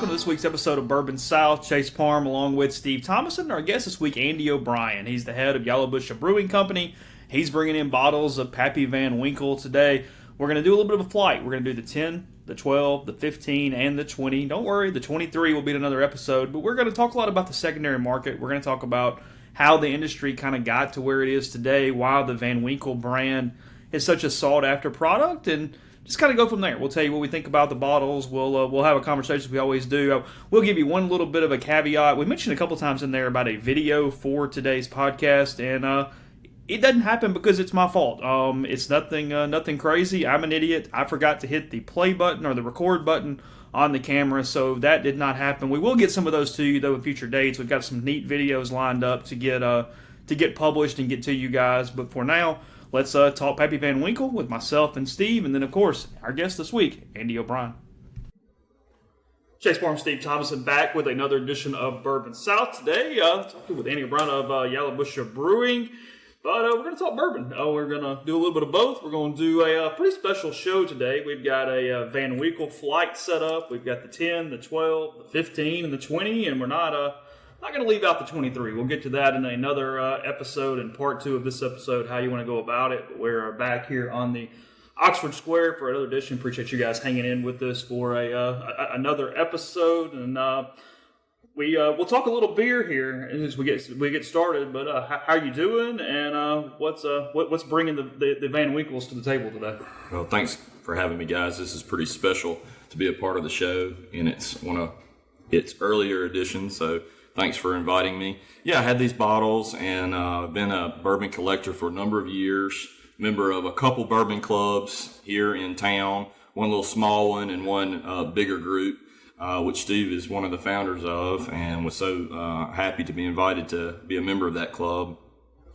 welcome to this week's episode of Bourbon South. Chase Parham along with Steve Thomason. Our guest this week, Andy O'Brien. He's the head of Yalobusha Brewing Company. He's bringing in bottles of Pappy Van Winkle today. We're going to do a little bit of a flight. We're going to do the 10, the 12, the 15, and the 20. Don't worry, the 23 will be in another episode, but we're going to talk a lot about the secondary market. We're going to talk about how the industry kind of got to where it is today, why the Van Winkle brand is such a sought-after product, and just kind of go from there. We'll tell you what we think about the bottles. We'll have a conversation, we always do. We'll give you one little bit of a caveat. We mentioned a couple times in there about a video for today's podcast, and it doesn't happen because it's my fault. It's nothing crazy. I'm an idiot. I forgot to hit the play button or the record button on the camera, so that did not happen. We will get some of those to you, though, in future dates. We've got some neat videos lined up to get published and get to you guys. But for now, let's talk Pappy Van Winkle with myself and Steve, and then, of course, our guest this week, Andy O'Brien. Chase Parham, Steve Thomason, back with another edition of Bourbon South today. Talking with Andy O'Brien of Yalobusha Brewing. But we're going to talk bourbon. We're going to do a little bit of both. We're going to do a pretty special show today. We've got a Van Winkle flight set up. We've got the 10, the 12, the 15, and the 20, and we're not going to leave out the 23. We'll get to that in another episode, in part 2 of this episode, how you want to go about it. But we're back here on the Oxford Square for another edition. Appreciate you guys hanging in with us for another episode, and we'll talk a little beer here as we get started. But how are you doing, and what's bringing the Van Winkles to the table today? Well, thanks for having me, guys. This is pretty special to be a part of the show, and it's one of its earlier editions. So thanks for inviting me. Yeah, I had these bottles, and I've been a bourbon collector for a number of years. Member of a couple bourbon clubs here in town. One little small one and one bigger group. Which Steve is one of the founders of, and was so happy to be invited to be a member of that club.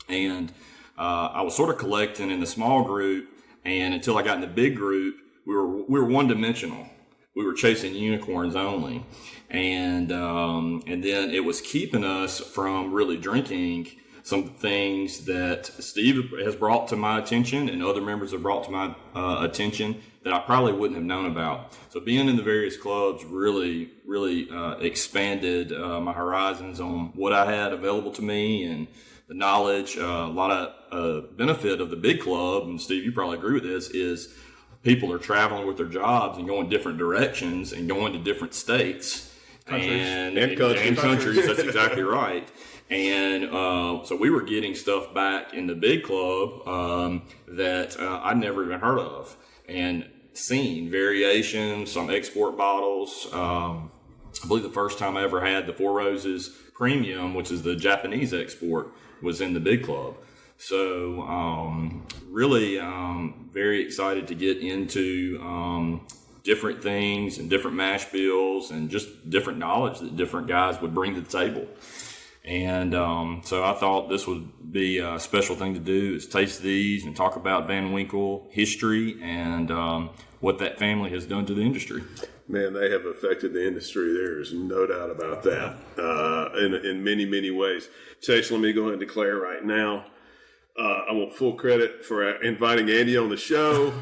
And I was sort of collecting in the small group, and until I got in the big group, we were one-dimensional. We were chasing unicorns only, and then it was keeping us from really drinking some things that Steve has brought to my attention and other members have brought to my attention that I probably wouldn't have known about. So being in the various clubs really expanded my horizons on what I had available to me and the knowledge. A lot of benefit of the big club, and Steve, you probably agree with this, is people are traveling with their jobs and going different directions and going to different states. And countries. That's exactly right. And so we were getting stuff back in the big club that I'd never even heard of, and seen variations, some export bottles. I believe the first time I ever had the Four Roses Premium, which is the Japanese export, was in the big club. So really very excited to get into different things and different mash bills and just different knowledge that different guys would bring to the table. And so I thought this would be a special thing to do, is taste these and talk about Van Winkle history and what that family has done to the industry. Man, they have affected the industry. There is no doubt about that in many, many ways. Chase, let me go ahead and declare right now, I want full credit for inviting Andy on the show,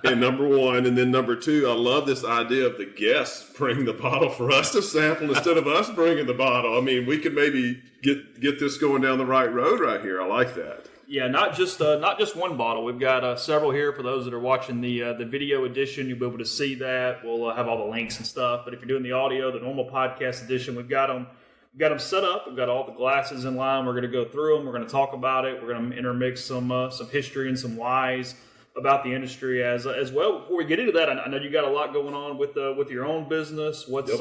and number one. And then number two, I love this idea of the guests bring the bottle for us to sample instead of us bringing the bottle. I mean, we could maybe get this going down the right road right here. I like that. Yeah, not just one bottle. We've got several here for those that are watching the video edition. You'll be able to see that. We'll have all the links and stuff. But if you're doing the audio, the normal podcast edition, we've got them set up. We've got all the glasses in line. We're going to go through them. We're going to talk about it. We're going to intermix some history and some whys about the industry as well. Before we get into that, I know you got a lot going on with your own business. What's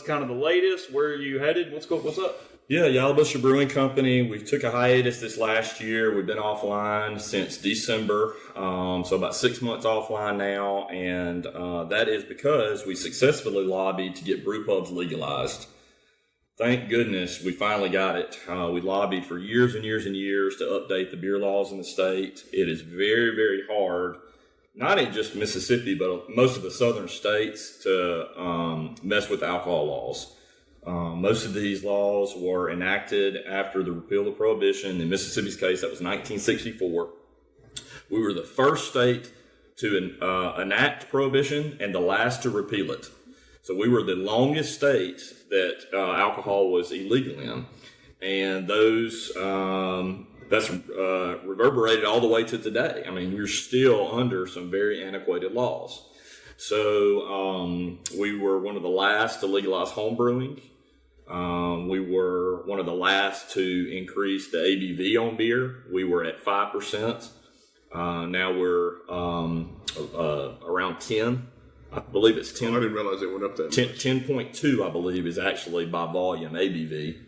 kind of the latest? Where are you headed? What's up? Yeah, Yalobusha Brewing Company. We took a hiatus this last year. We've been offline since December, so about 6 months offline now, and that is because we successfully lobbied to get brew pubs legalized. Thank goodness we finally got it. We lobbied for years and years and years to update the beer laws in the state. It is very, very hard, not in just Mississippi, but most of the southern states, to mess with alcohol laws. Most of these laws were enacted after the repeal of Prohibition. In Mississippi's case, that was 1964. We were the first state to enact Prohibition and the last to repeal it. So we were the longest state that alcohol was illegal in. And those that's reverberated all the way to today. I mean, we're still under some very antiquated laws. So we were one of the last to legalize home brewing. We were one of the last to increase the ABV on beer. We were at 5%. Now we're around 10. I believe it's 10. I didn't realize it went up that much. 10.2, I believe, is actually by volume ABV.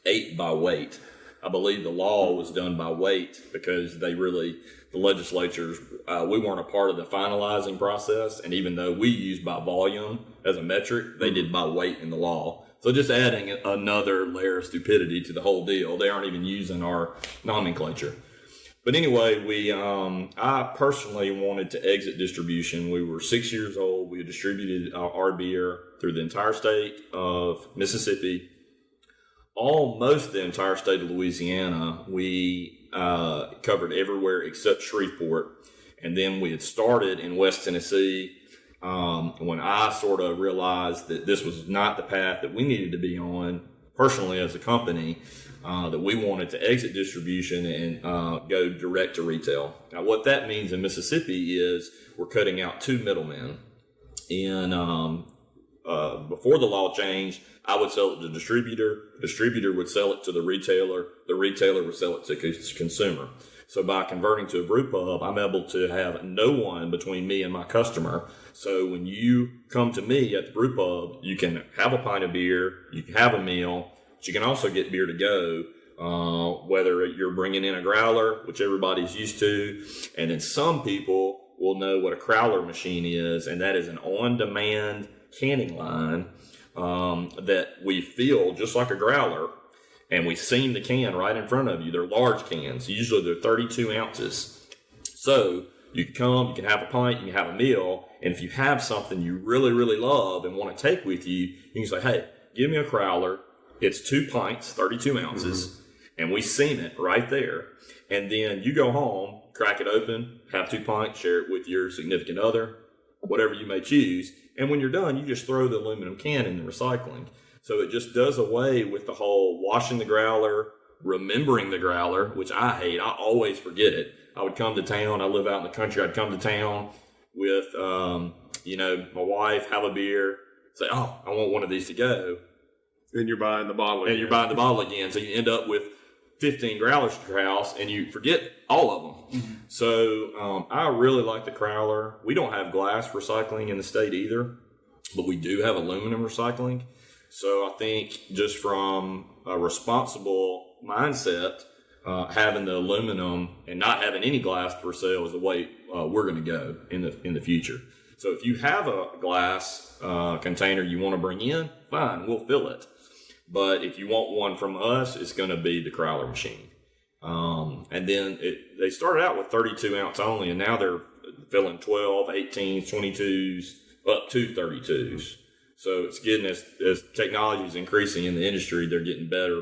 8 by weight. I believe the law was done by weight because the legislatures, we weren't a part of the finalizing process. And even though we used by volume as a metric, they did by weight in the law. So just adding another layer of stupidity to the whole deal. They aren't even using our nomenclature. But anyway, I personally wanted to exit distribution. We were 6 years old. We had distributed our beer through the entire state of Mississippi, almost the entire state of Louisiana. We covered everywhere except Shreveport. And then we had started in West Tennessee when I sort of realized that this was not the path that we needed to be on personally as a company, that we wanted to exit distribution and go direct to retail. Now, what that means in Mississippi is we're cutting out 2 middlemen. And before the law changed, I would sell it to the distributor would sell it to the retailer would sell it to consumer. So by converting to a brew pub, I'm able to have no one between me and my customer. So when you come to me at the brew pub, you can have a pint of beer, you can have a meal, but you can also get beer to go, whether you're bringing in a growler, which everybody's used to, and then some people will know what a crowler machine is, and that is an on-demand canning line that we fill just like a growler, and we seam the can right in front of you. They're large cans. Usually they're 32 ounces. So you can come, you can have a pint, you can have a meal, and if you have something you really, really love and want to take with you, you can say, hey, give me a crowler. It's 2 pints, 32 ounces, and we seam it right there. And then you go home, crack it open, have 2 pints, share it with your significant other, whatever you may choose. And when you're done, you just throw the aluminum can in the recycling. So it just does away with the whole washing the growler, remembering the growler, which I hate. I always forget it. I would come to town. I live out in the country. I'd come to town with, my wife, have a beer, say, oh, I want one of these to go. And you're buying the bottle again. And you're buying the bottle again. So you end up with 15 growlers to your house, and you forget all of them. Mm-hmm. So I really like the crowler. We don't have glass recycling in the state either, but we do have aluminum recycling. So I think just from a responsible mindset, having the aluminum and not having any glass for sale is the way we're going to go in the future. So if you have a glass container you want to bring in, fine, we'll fill it. But if you want one from us, it's going to be the crowler machine. And then they started out with 32 ounce only, and now they're filling 12, 18s, 22s, up to 32s. So it's getting, as technology is increasing in the industry, they're getting better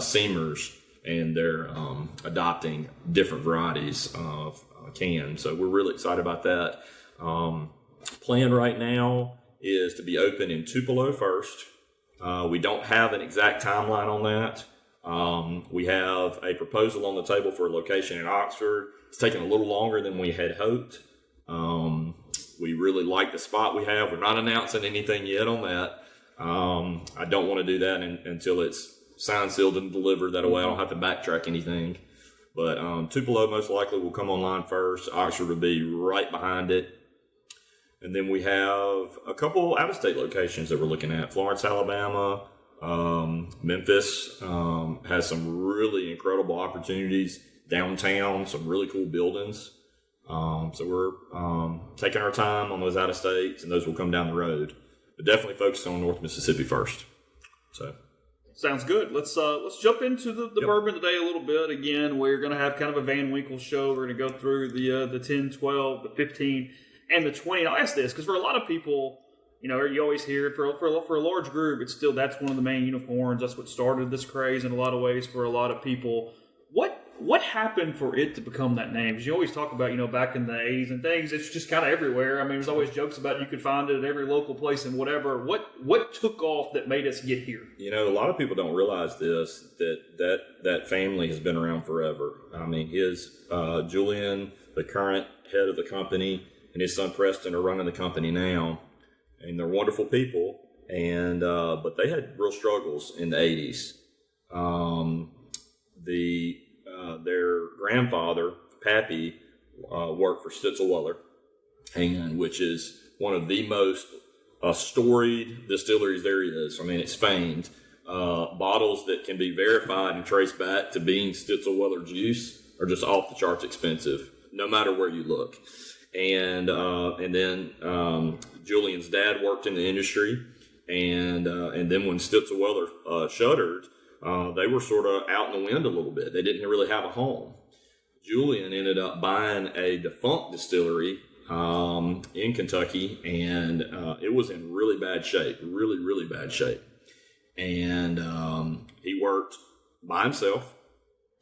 seamers, and they're adopting different varieties of cans. So we're really excited about that. Plan right now is to be open in Tupelo first. We don't have an exact timeline on that. We have a proposal on the table for a location in Oxford. It's taking a little longer than we had hoped. We really like the spot we have. We're not announcing anything yet on that. I don't want to do that until it's signed, sealed, and delivered. That way I don't have to backtrack anything. But Tupelo most likely will come online first. Oxford will be right behind it. And then we have a couple out-of-state locations that we're looking at. Florence, Alabama, Memphis has some really incredible opportunities downtown, some really cool buildings. So we're taking our time on those out-of-states, and those will come down the road. But definitely focus on North Mississippi first. So sounds good. Let's jump into the bourbon today a little bit. Again, we're going to have kind of a Van Winkle show. We're going to go through the 10, 12, the 15, and the 20. I'll ask this because for a lot of people, you always hear it. For a large group, it's still, that's one of the main unicorns. That's what started this craze in a lot of ways for a lot of people. what happened for it to become that name? Because you always talk about, back in the 80s and things, it's just kind of everywhere. I mean, there's always jokes about you could find it at every local place and whatever. What took off that made us get here? A lot of people don't realize this, that family has been around forever. I mean, Julian, the current head of the company, and his son Preston are running the company now, and they're wonderful people. And but they had real struggles in the 80s. Their grandfather, Pappy, worked for Stitzel-Weller, and which is one of the most storied distilleries there is. I mean, it's famed. Bottles that can be verified and traced back to being Stitzel-Weller juice are just off the charts expensive, no matter where you look. And then Julian's dad worked in the industry, and then when Stitzel-Weller shuttered, they were sort of out in the wind a little bit. They didn't really have a home. Julian ended up buying a defunct distillery in Kentucky, and it was in really bad shape, really, really bad shape. And he worked by himself.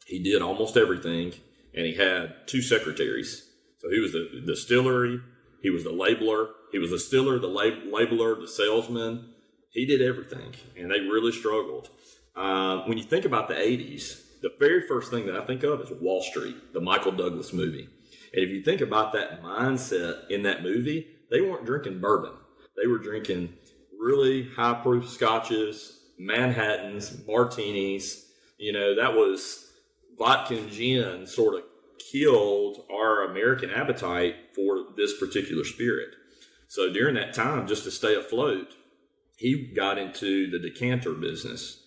He did almost everything, and he had 2 secretaries. So he was the distillery, he was the labeler, he was the distiller, the labeler, the salesman. He did everything, and they really struggled. When you think about the 80s, the very first thing that I think of is Wall Street, the Michael Douglas movie. And if you think about that mindset in that movie, they weren't drinking bourbon. They were drinking really high-proof scotches, Manhattans, martinis. That was vodka and gin sort of killed our American appetite for this particular spirit. So during that time, just to stay afloat, he got into the decanter business.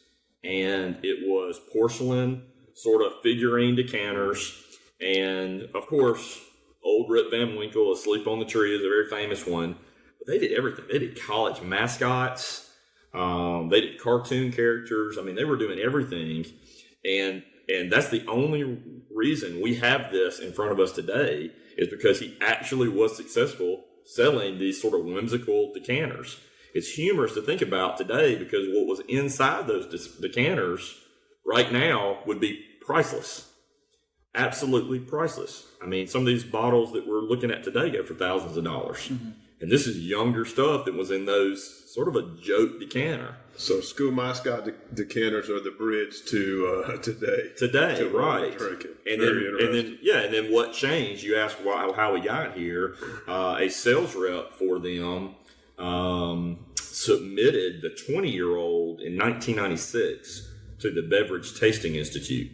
And it was porcelain, sort of figurine decanters. And, of course, old Rip Van Winkle, Asleep on the Tree, is a very famous one. But they did everything. They did college mascots. They did cartoon characters. I mean, they were doing everything. And that's the only reason we have this in front of us today is because he actually was successful selling these sort of whimsical decanters. It's humorous to think about today because what was inside those decanters right now would be priceless. Absolutely priceless. I mean, some of these bottles that we're looking at today go for thousands of dollars. Mm-hmm. And this is younger stuff that was in those sort of a joke decanter. So school mascot decanters are the bridge to today. Today, right. And then what changed? You asked how we got here. A sales rep for them submitted the 20-year-old in 1996 to the Beverage Tasting Institute.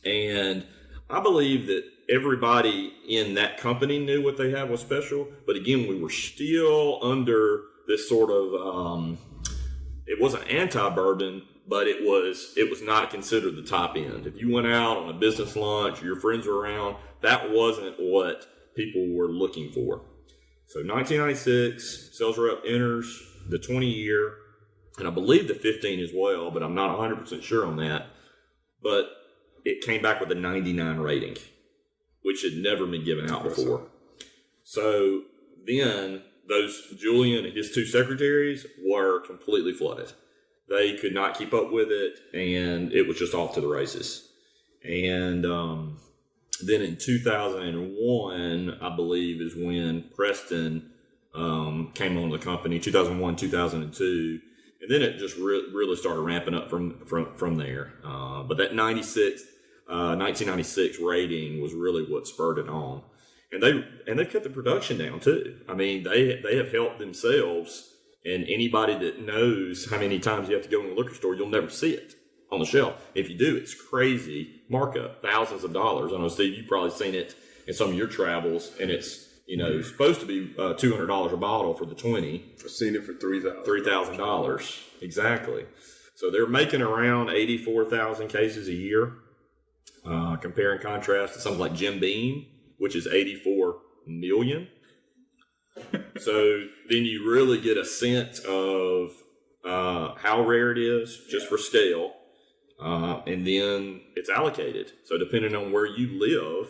And I believe that everybody in that company knew what they had was special. But again, we were still under this sort of, it wasn't anti-bourbon, but it was not considered the top end. If you went out on a business lunch or your friends were around, that wasn't what people were looking for. So 1996, sales rep enters the 20-year, and I believe the 15 as well, but I'm not 100% sure on that. But it came back with a 99 rating, which had never been given out before. So then Julian and his 2 secretaries were completely flooded. They could not keep up with it, and it was just off to the races. And then in 2001, I believe, is when Preston came on the company, 2001, 2002. And then it just really started ramping up from there. But that 1996 rating was really what spurred it on. And they cut the production down too. I mean, they have helped themselves. And anybody that knows how many times you have to go in the liquor store, you'll never see it on the shelf. If you do, it's crazy markup, thousands of dollars. I know, Steve, you've probably seen it in some of your travels, and it's supposed to be $200 a bottle for the 20. I've seen it for $3,000. $3,000, exactly. So they're making around 84,000 cases a year. Compare and contrast to something like Jim Beam, which is 84 million. So then you really get a sense of how rare it is just for scale. And then it's allocated. So depending on where you live,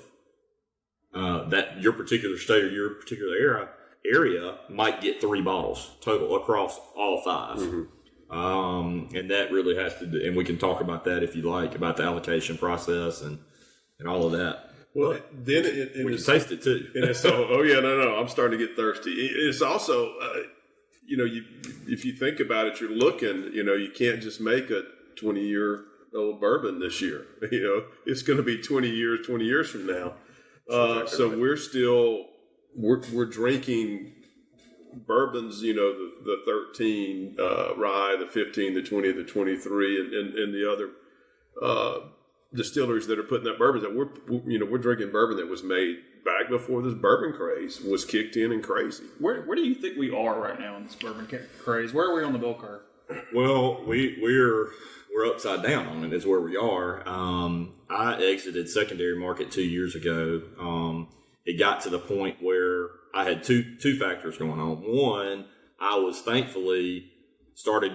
that your particular state or your particular area might get 3 bottles total across all 5. Mm-hmm. And that really has to do, and we can talk about that if you like, about the allocation process and and all of that. Well, then we can taste it too. And it's no, I'm starting to get thirsty. It's also, if you think about it, you're looking, you can't just make a 20-year-old bourbon this year. It's going to be 20 years from now. So we're drinking bourbons, the 13 rye, the 15, the 20, the 23, and the other distilleries that are putting that bourbons out. We're drinking bourbon that was made back before this bourbon craze was kicked in and crazy. Where do you think we are right now in this bourbon craze? Where are we on the bell curve? Well, we're upside down on it is where we are. I exited secondary market 2 years ago. It got to the point where I had two factors going on. One, I was thankfully started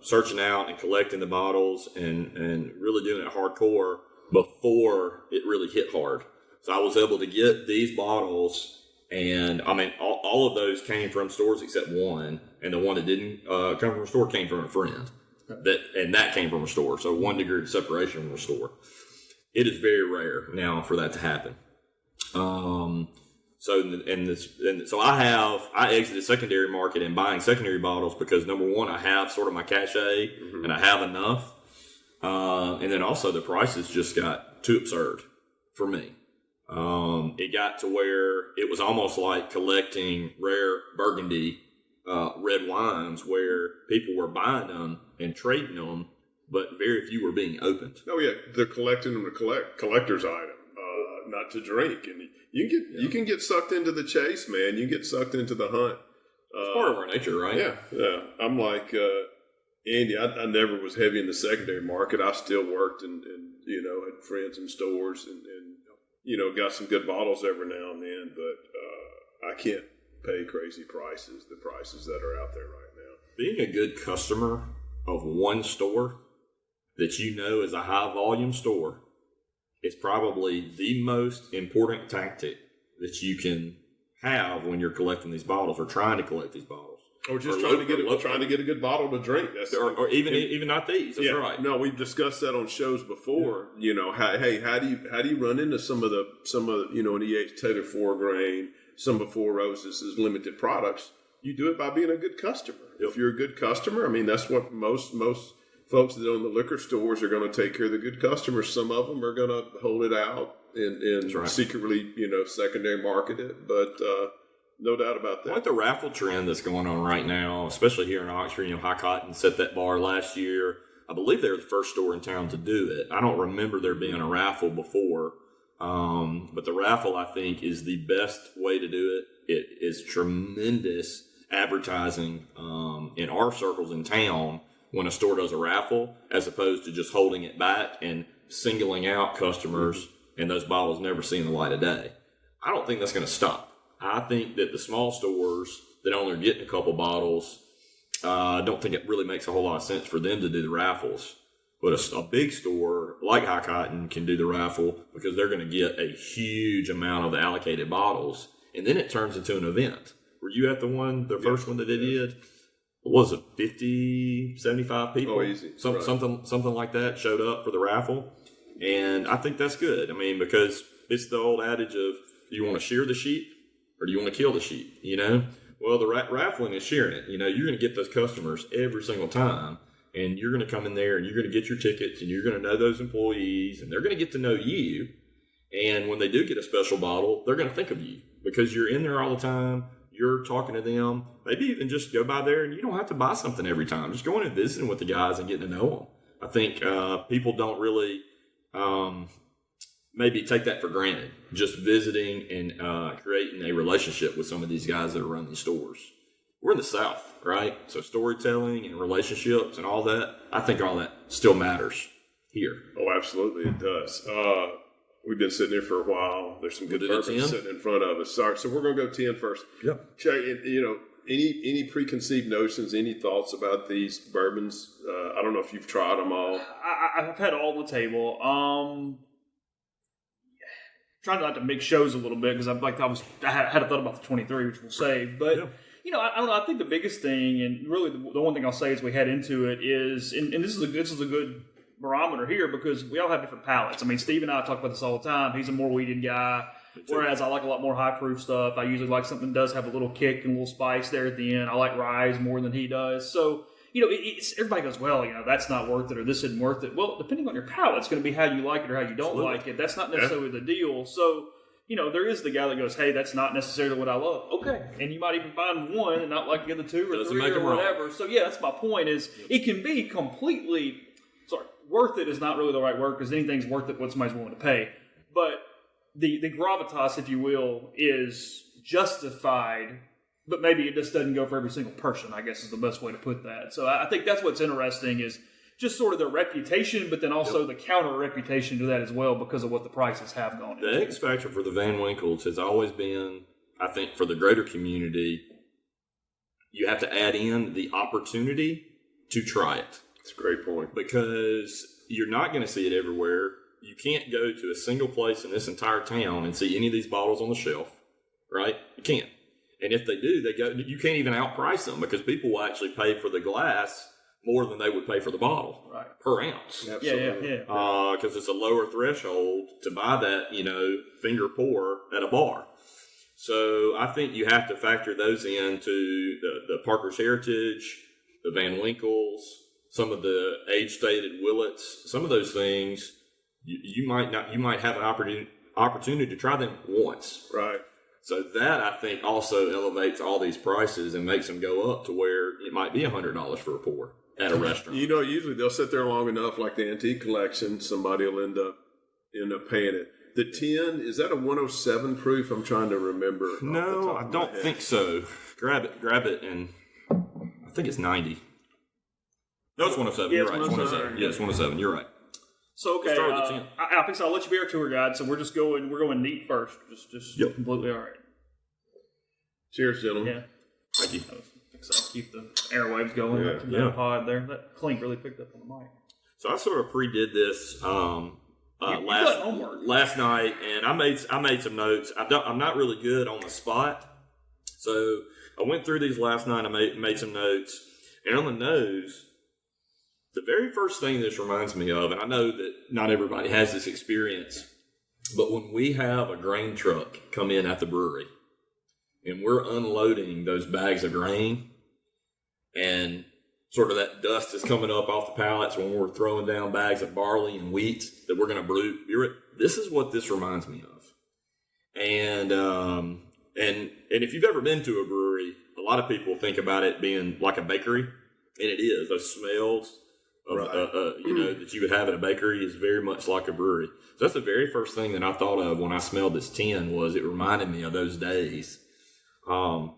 searching out and collecting the bottles and really doing it hardcore before it really hit hard. So I was able to get these bottles, and I mean, all of those came from stores except one, and the one that didn't come from a store came from a friend. That came from a store. So 1 degree of separation from a store. It is very rare now for that to happen. So I exited secondary market and buying secondary bottles because number one, I have sort of my cachet and I have enough. And then also the prices just got too absurd for me. It got to where it was almost like collecting rare Burgundy, red wines where people were buying them and trading them, but very few were being opened. Oh yeah. They're collecting them to collector's item, not to drink. And you can get sucked into the chase, man. You get sucked into the hunt. It's part of our nature, right? Yeah. I'm like Andy. I never was heavy in the secondary market. I still worked and had friends in stores and got some good bottles every now and then. But I can't pay crazy prices. The prices that are out there right now. Being a good customer of one store that is a high volume store. It's probably the most important tactic that you can have when you're collecting these bottles or trying to collect these bottles. Or just trying to get a good bottle to drink. Or even not these. That's right. No, we've discussed that on shows before. How do you run into some of an E.H. Taylor 4 grain, some before roses as limited products? You do it by being a good customer. If you're a good customer, I mean, that's what most folks that own the liquor stores are going to take care of the good customers. Some of them are going to hold it out and secretly, secondary market it. But no doubt about that. I like the raffle trend that's going on right now, especially here in Oxford. High Cotton set that bar last year. I believe they were the first store in town to do it. I don't remember there being a raffle before. But the raffle, I think, is the best way to do it. It is tremendous advertising in our circles in town when a store does a raffle, as opposed to just holding it back and singling out customers and those bottles never seeing the light of day. I don't think that's going to stop. I think that the small stores that only are getting a couple bottles, I don't think it really makes a whole lot of sense for them to do the raffles. But a big store like High Cotton can do the raffle because they're going to get a huge amount of the allocated bottles, and then it turns into an event. Were you at the first one that they did? What was it, 50, 75 people? Oh, easy. Something like that showed up for the raffle. And I think that's good. I mean, because it's the old adage of, do you want to shear the sheep or do you want to kill the sheep? Well, the raffling is shearing it. You're going to get those customers every single time. And you're going to come in there and you're going to get your tickets and you're going to know those employees and they're going to get to know you. And when they do get a special bottle, they're going to think of you because you're in there all the time. You're talking to them. Maybe even just go by there and you don't have to buy something every time. Just going and visiting with the guys and getting to know them. I think people don't really maybe take that for granted. Just visiting and creating a relationship with some of these guys that are running these stores. We're in the South, right? So storytelling and relationships and all that, I think all that still matters here. Oh, absolutely it does. We've been sitting here for a while. There's some good bourbon sitting in front of us. Sorry, so we're going to go 10 first. Yep. Jay, any preconceived notions, any thoughts about these bourbons? I don't know if you've tried them all. I've had all on the table. Trying not to make shows a little bit because I had a thought about the 23, which we'll save. But, I don't know. I think the biggest thing, and really the one thing I'll say as we head into it is, and this is a good barometer here because we all have different palates. I mean, Steve and I talk about this all the time. He's a more weeded guy, whereas I like a lot more high proof stuff. I usually like something that does have a little kick and a little spice there at the end. I like rye more than he does. So, everybody goes, well, that's not worth it or this isn't worth it. Well, depending on your palate, it's going to be how you like it or how you don't like it. That's not necessarily the deal. So, there is the guy that goes, hey, that's not necessarily what I love. Okay. And you might even find one and not like the other two or three or whatever. Wrong. So, yeah, that's my point is it can be completely, worth it is not really the right word because anything's worth it what somebody's willing to pay. But the gravitas, if you will, is justified, but maybe it just doesn't go for every single person, I guess is the best way to put that. So I think that's what's interesting is just sort of their reputation, but then also the counter reputation to that as well because of what the prices have gone into. The X factor for the Van Winkles has always been, I think, for the greater community, you have to add in the opportunity to try it. That's a great point. Because you're not going to see it everywhere. You can't go to a single place in this entire town and see any of these bottles on the shelf, right? You can't. And if they do, you can't even outprice them because people will actually pay for the glass more than they would pay for the bottle per ounce. Absolutely. Yeah. Because it's a lower threshold to buy that, finger pour at a bar. So I think you have to factor those into the Parker's Heritage, the Van Winkles, some of the age-stated Willets, some of those things. You might have an opportunity to try them once. Right. So that, I think, also elevates all these prices and makes them go up to where it might be $100 for a pour at a restaurant. Usually they'll sit there long enough, like the antique collection, somebody will end up paying it. The 10, is that a 107 proof? I'm trying to remember. No, I don't think so. Grab it, and I think it's 90. No, it's 107. You're right. It's 107. Yeah, it's 107. You're right. So, okay, start with the 10. I think so. I'll let you be our tour guide. So we're going neat first. Just completely all right. Cheers, gentlemen. Yeah. Thank you. So keep the airwaves going. Yeah. Pod there. That clink really picked up on the mic. So I sort of pre-did this last night, and I made some notes. I'm not really good on the spot, so I went through these last night. I made some notes, and on the nose, the very first thing this reminds me of, and I know that not everybody has this experience, but when we have a grain truck come in at the brewery, and we're unloading those bags of grain, and sort of that dust is coming up off the pallets when we're throwing down bags of barley and wheat that we're going to brew. This is what this reminds me of. And if you've ever been to a brewery, a lot of people think about it being like a bakery, and it is. Those smells of, that you would have at a bakery is very much like a brewery. So that's the very first thing that I thought of when I smelled this tin was it reminded me of those days. And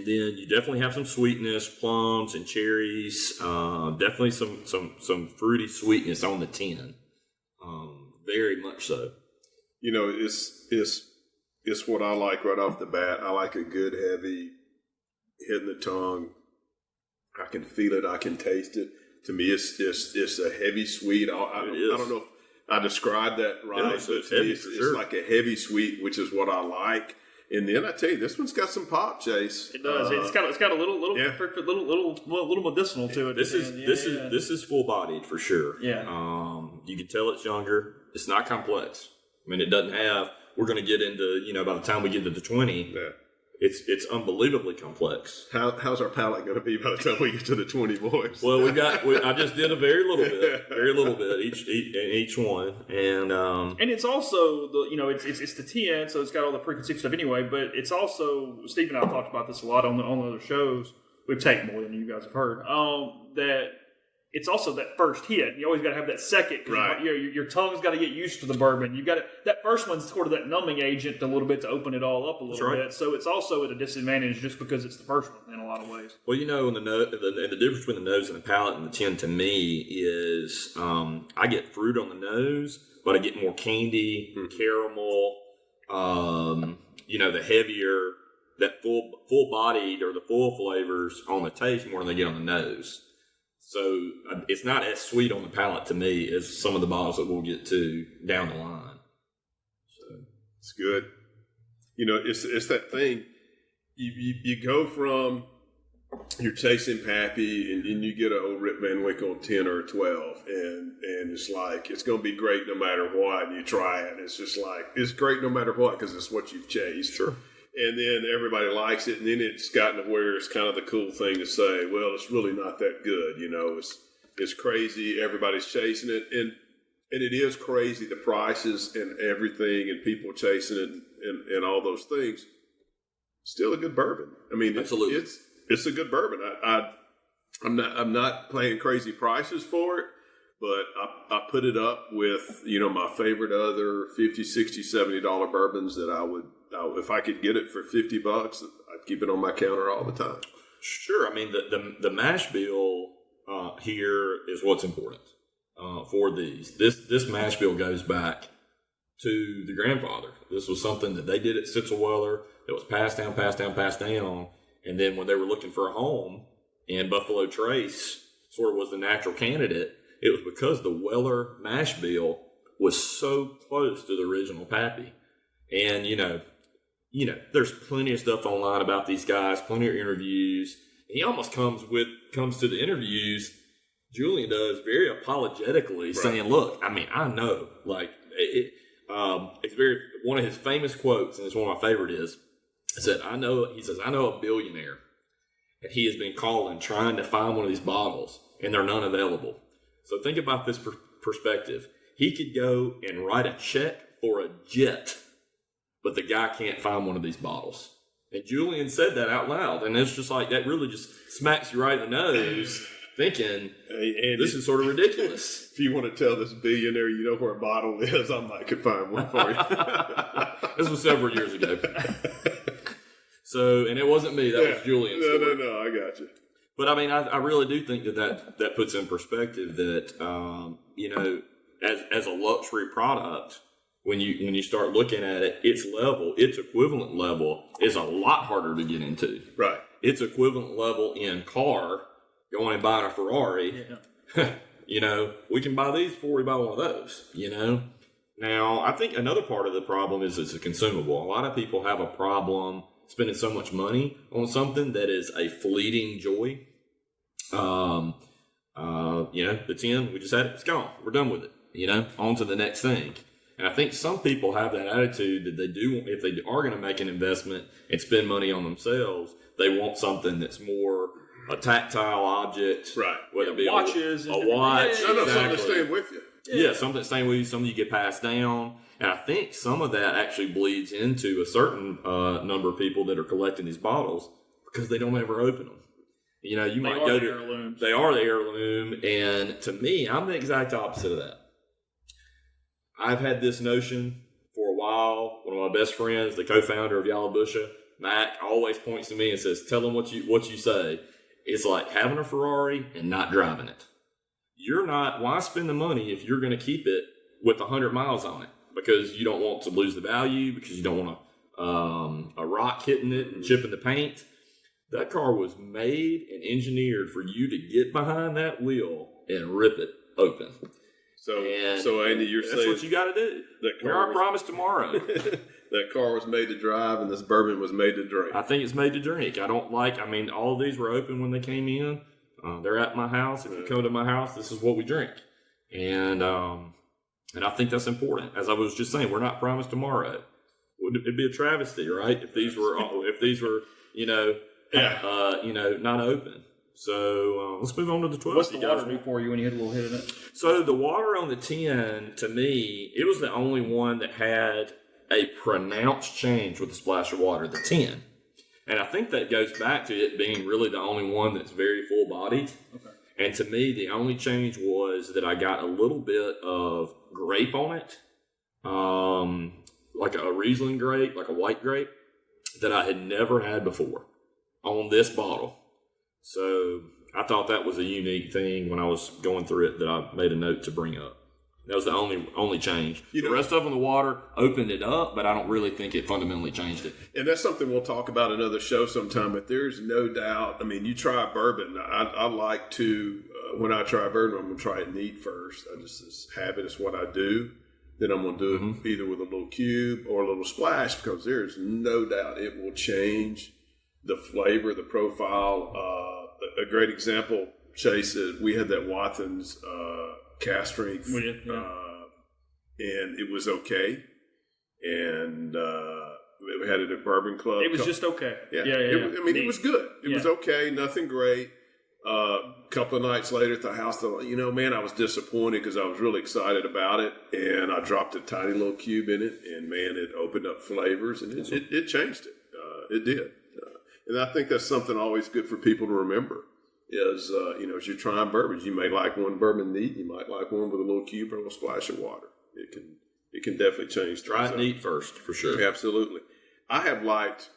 then you definitely have some sweetness, plums and cherries. Definitely some fruity sweetness on the tin. Very much so. It's what I like right off the bat. I like a good heavy hitting the tongue. I can feel it. I can taste it. To me, it's a heavy sweet. I don't know if I described that right, but to me, it's like a heavy sweet, which is what I like. And then I tell you, this one's got some pop, Chase. It does. It's got a little medicinal to it. This is full bodied for sure. Yeah. You can tell it's younger. It's not complex. I mean, it doesn't have. We're going to get into by the time we get to the 20, it's unbelievably complex. How's our palate going to be by the time we get to the 20, boys? Well, I just did a very little bit each one, and it's also it's the 10, so it's got all the preconceived stuff anyway. But it's also Steve and I have talked about this a lot on the other shows. We've taken more than you guys have heard. That it's also that first hit. You always got to have that second. Right. Your tongue's got to get used to the bourbon. You got to, that first one's sort of that numbing agent a little bit to open it all up a little bit. So it's also at a disadvantage just because it's the first one in a lot of ways. Well, the difference between the nose and the palate and the 10 to me is I get fruit on the nose, but I get more candy, caramel, the heavier, that full bodied or the full flavors on the taste more than they get on the nose. So it's not as sweet on the palate to me as some of the bottles that we'll get to down the line. So it's good. It's that thing. You go from you're chasing Pappy, and you get an old Rip Van Winkle 10 or 12, and it's like, it's going to be great no matter what, and you try it, and it's just like, it's great no matter what, because it's what you've chased. Sure. And then everybody likes it, and then it's gotten to where it's kind of the cool thing to say, well, it's really not that good, you know, it's crazy, everybody's chasing it, and it is crazy, the prices and everything, and people chasing it, and all those things. Still a good bourbon. I mean, absolutely, it's a good bourbon. I'm not paying crazy prices for it, but I put it up with, you know, my favorite other $50, $60, $70 bourbons that I would, if I could get it for $50, I'd keep it on my counter all the time. Sure. I mean, the mash bill here is what's important for these. This mash bill goes back to the grandfather. This was something that they did at Sitzelweller. It was passed down. And then when they were looking for a home, and Buffalo Trace sort of was the natural candidate, it was because the Weller mash bill was so close to the original Pappy. And, you know, there's plenty of stuff online about these guys, plenty of interviews. He almost comes to the interviews, Julian does, very apologetically, saying, look, I mean, I know, like, it's very, one of his famous quotes, and it's one of my favorite is, he says, I know a billionaire, and he has been calling, trying to find one of these bottles, and they're none available. So think about this perspective. He could go and write a check for a jet, but the guy can't find one of these bottles. And Julian said that out loud, and it's just like, that really just smacks you right in the nose, thinking, this is sort of ridiculous. If you want to tell this billionaire you know where a bottle is, I might could find one for you. This was several years ago. So, and it wasn't me, that was Julian's story. No, I got you. But I mean, I really do think that puts in perspective that, you know, as a luxury product, when you start looking at it, its equivalent level is a lot harder to get into. Right. Its equivalent level in car, going and buying a Ferrari, you know, we can buy these before we buy one of those, you know. Now, I think another part of the problem is it's a consumable. A lot of people have a problem spending so much money on something that is a fleeting joy. You know, the 10, we just had it, it's gone. We're done with it, you know, on to the next thing. And I think some people have that attitude that they do, if they are going to make an investment and spend money on themselves, they want something that's more a tactile object. Right. Whether it be watches. A watch. Something that's staying with you. Yeah, something that's staying with you, something you get passed down. And I think some of that actually bleeds into a certain number of people that are collecting these bottles because they don't ever open them. You know, you might go to heirlooms. They are the heirloom, and to me, I'm the exact opposite of that. I've had this notion for a while. One of my best friends, the co-founder of Yalobusha, Mac, always points to me and says, "Tell them what you say." It's like having a Ferrari and not driving it. Why spend the money if you're going to keep it with 100 miles on it? Because you don't want to lose the value, because you don't want a rock hitting it and chipping the paint. That car was made and engineered for you to get behind that wheel and rip it open. So Andy, you're saying that's what you got to do. We aren't promised tomorrow. That car was made to drive, and this bourbon was made to drink. I think it's made to drink. All of these were open when they came in. They're at my house. If you come to my house, this is what we drink. And I think that's important. As I was just saying, we're not promised tomorrow. It'd be a travesty, right? If these were, not open. So let's move on to the 12. What's the water do for you when you hit a little hit in it? So the water on the 10, to me, it was the only one that had a pronounced change with the splash of water, the 10. And I think that goes back to it being really the only one that's very full-bodied. Okay. And to me, the only change was that I got a little bit of grape on it, like a Riesling grape, like a white grape, that I had never had before on this bottle. So I thought that was a unique thing when I was going through it that I made a note to bring up. That was the only change. The rest of them, the water opened it up, but I don't really think it fundamentally changed it. And that's something we'll talk about another show sometime. But there's no doubt. I mean, you try bourbon. I like to, when I try bourbon, I'm going to try it neat first. This habit is what I do. Then I'm going to do it either with a little cube or a little splash, because there's no doubt it will change the flavor, the profile. A great example, Chase, we had that Watkins cast strength, and it was okay. And we had it at Bourbon Club. It was just okay. Yeah. It was good. It was okay, nothing great. Couple of nights later at the house, man, I was disappointed because I was really excited about it, and I dropped a tiny little cube in it, and man, it opened up flavors, and it changed it. It did, and I think that's something always good for people to remember. Is as you're trying bourbons, you may like one bourbon neat, you might like one with a little cube or a little splash of water. It can definitely change. Try it neat first, for sure. Absolutely. I have liked.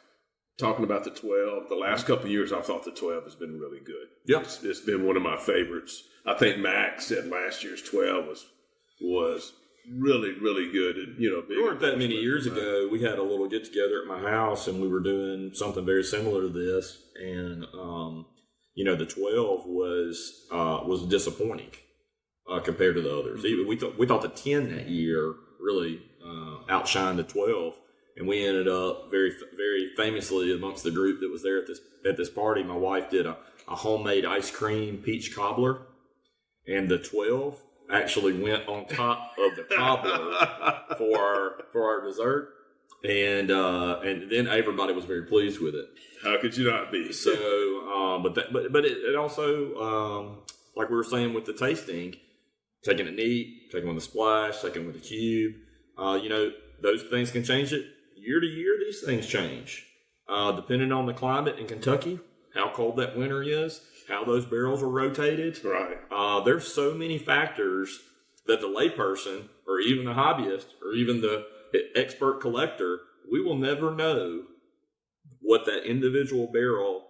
Talking about the 12, the last couple of years, I thought the 12 has been really good. Yep. It's been one of my favorites. I think Max said last year's 12 was really, really good. And, we weren't that many years ago. We had a little get together at my house, and we were doing something very similar to this. And the 12 was disappointing compared to the others. Even we thought the 10 that year really outshined the 12. And we ended up very, very famously amongst the group that was there at this party. My wife did a homemade ice cream peach cobbler, and the 12 actually went on top of the cobbler for our dessert, and then everybody was very pleased with it. How could you not be? So, but it also like we were saying with the tasting, taking it neat, taking with a splash, taking with a cube, those things can change it. Year to year, these things change. Depending on the climate in Kentucky, how cold that winter is, how those barrels are rotated. Right. There's so many factors that the layperson, or even the hobbyist, or even the expert collector, we will never know what that individual barrel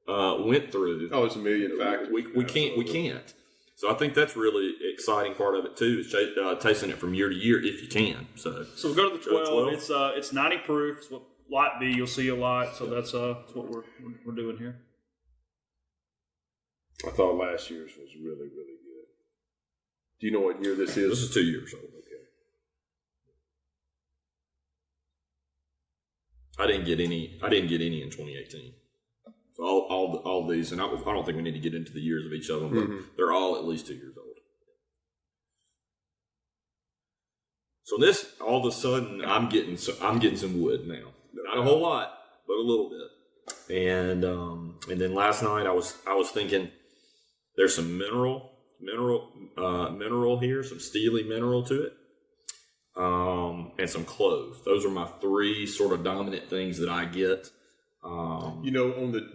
went through. Oh, it's a million factors. We can't. So I think that's really exciting part of it too, is tasting it from year to year if you can. So we'll go to the 12. It's 90 proof. It's what light B you'll see a lot. So that's what we're doing here. I thought last year's was really, really good. Do you know what year this is? This is 2 years old. Okay. I didn't get any in 2018. So all these, and I don't think we need to get into the years of each of them, but they're all at least 2 years old. So this, all of a sudden, I'm getting some wood now. Not a whole lot, but a little bit. And then last night I was thinking there's some mineral here, some steely mineral to it, and some clove. Those are my three sort of dominant things that I get.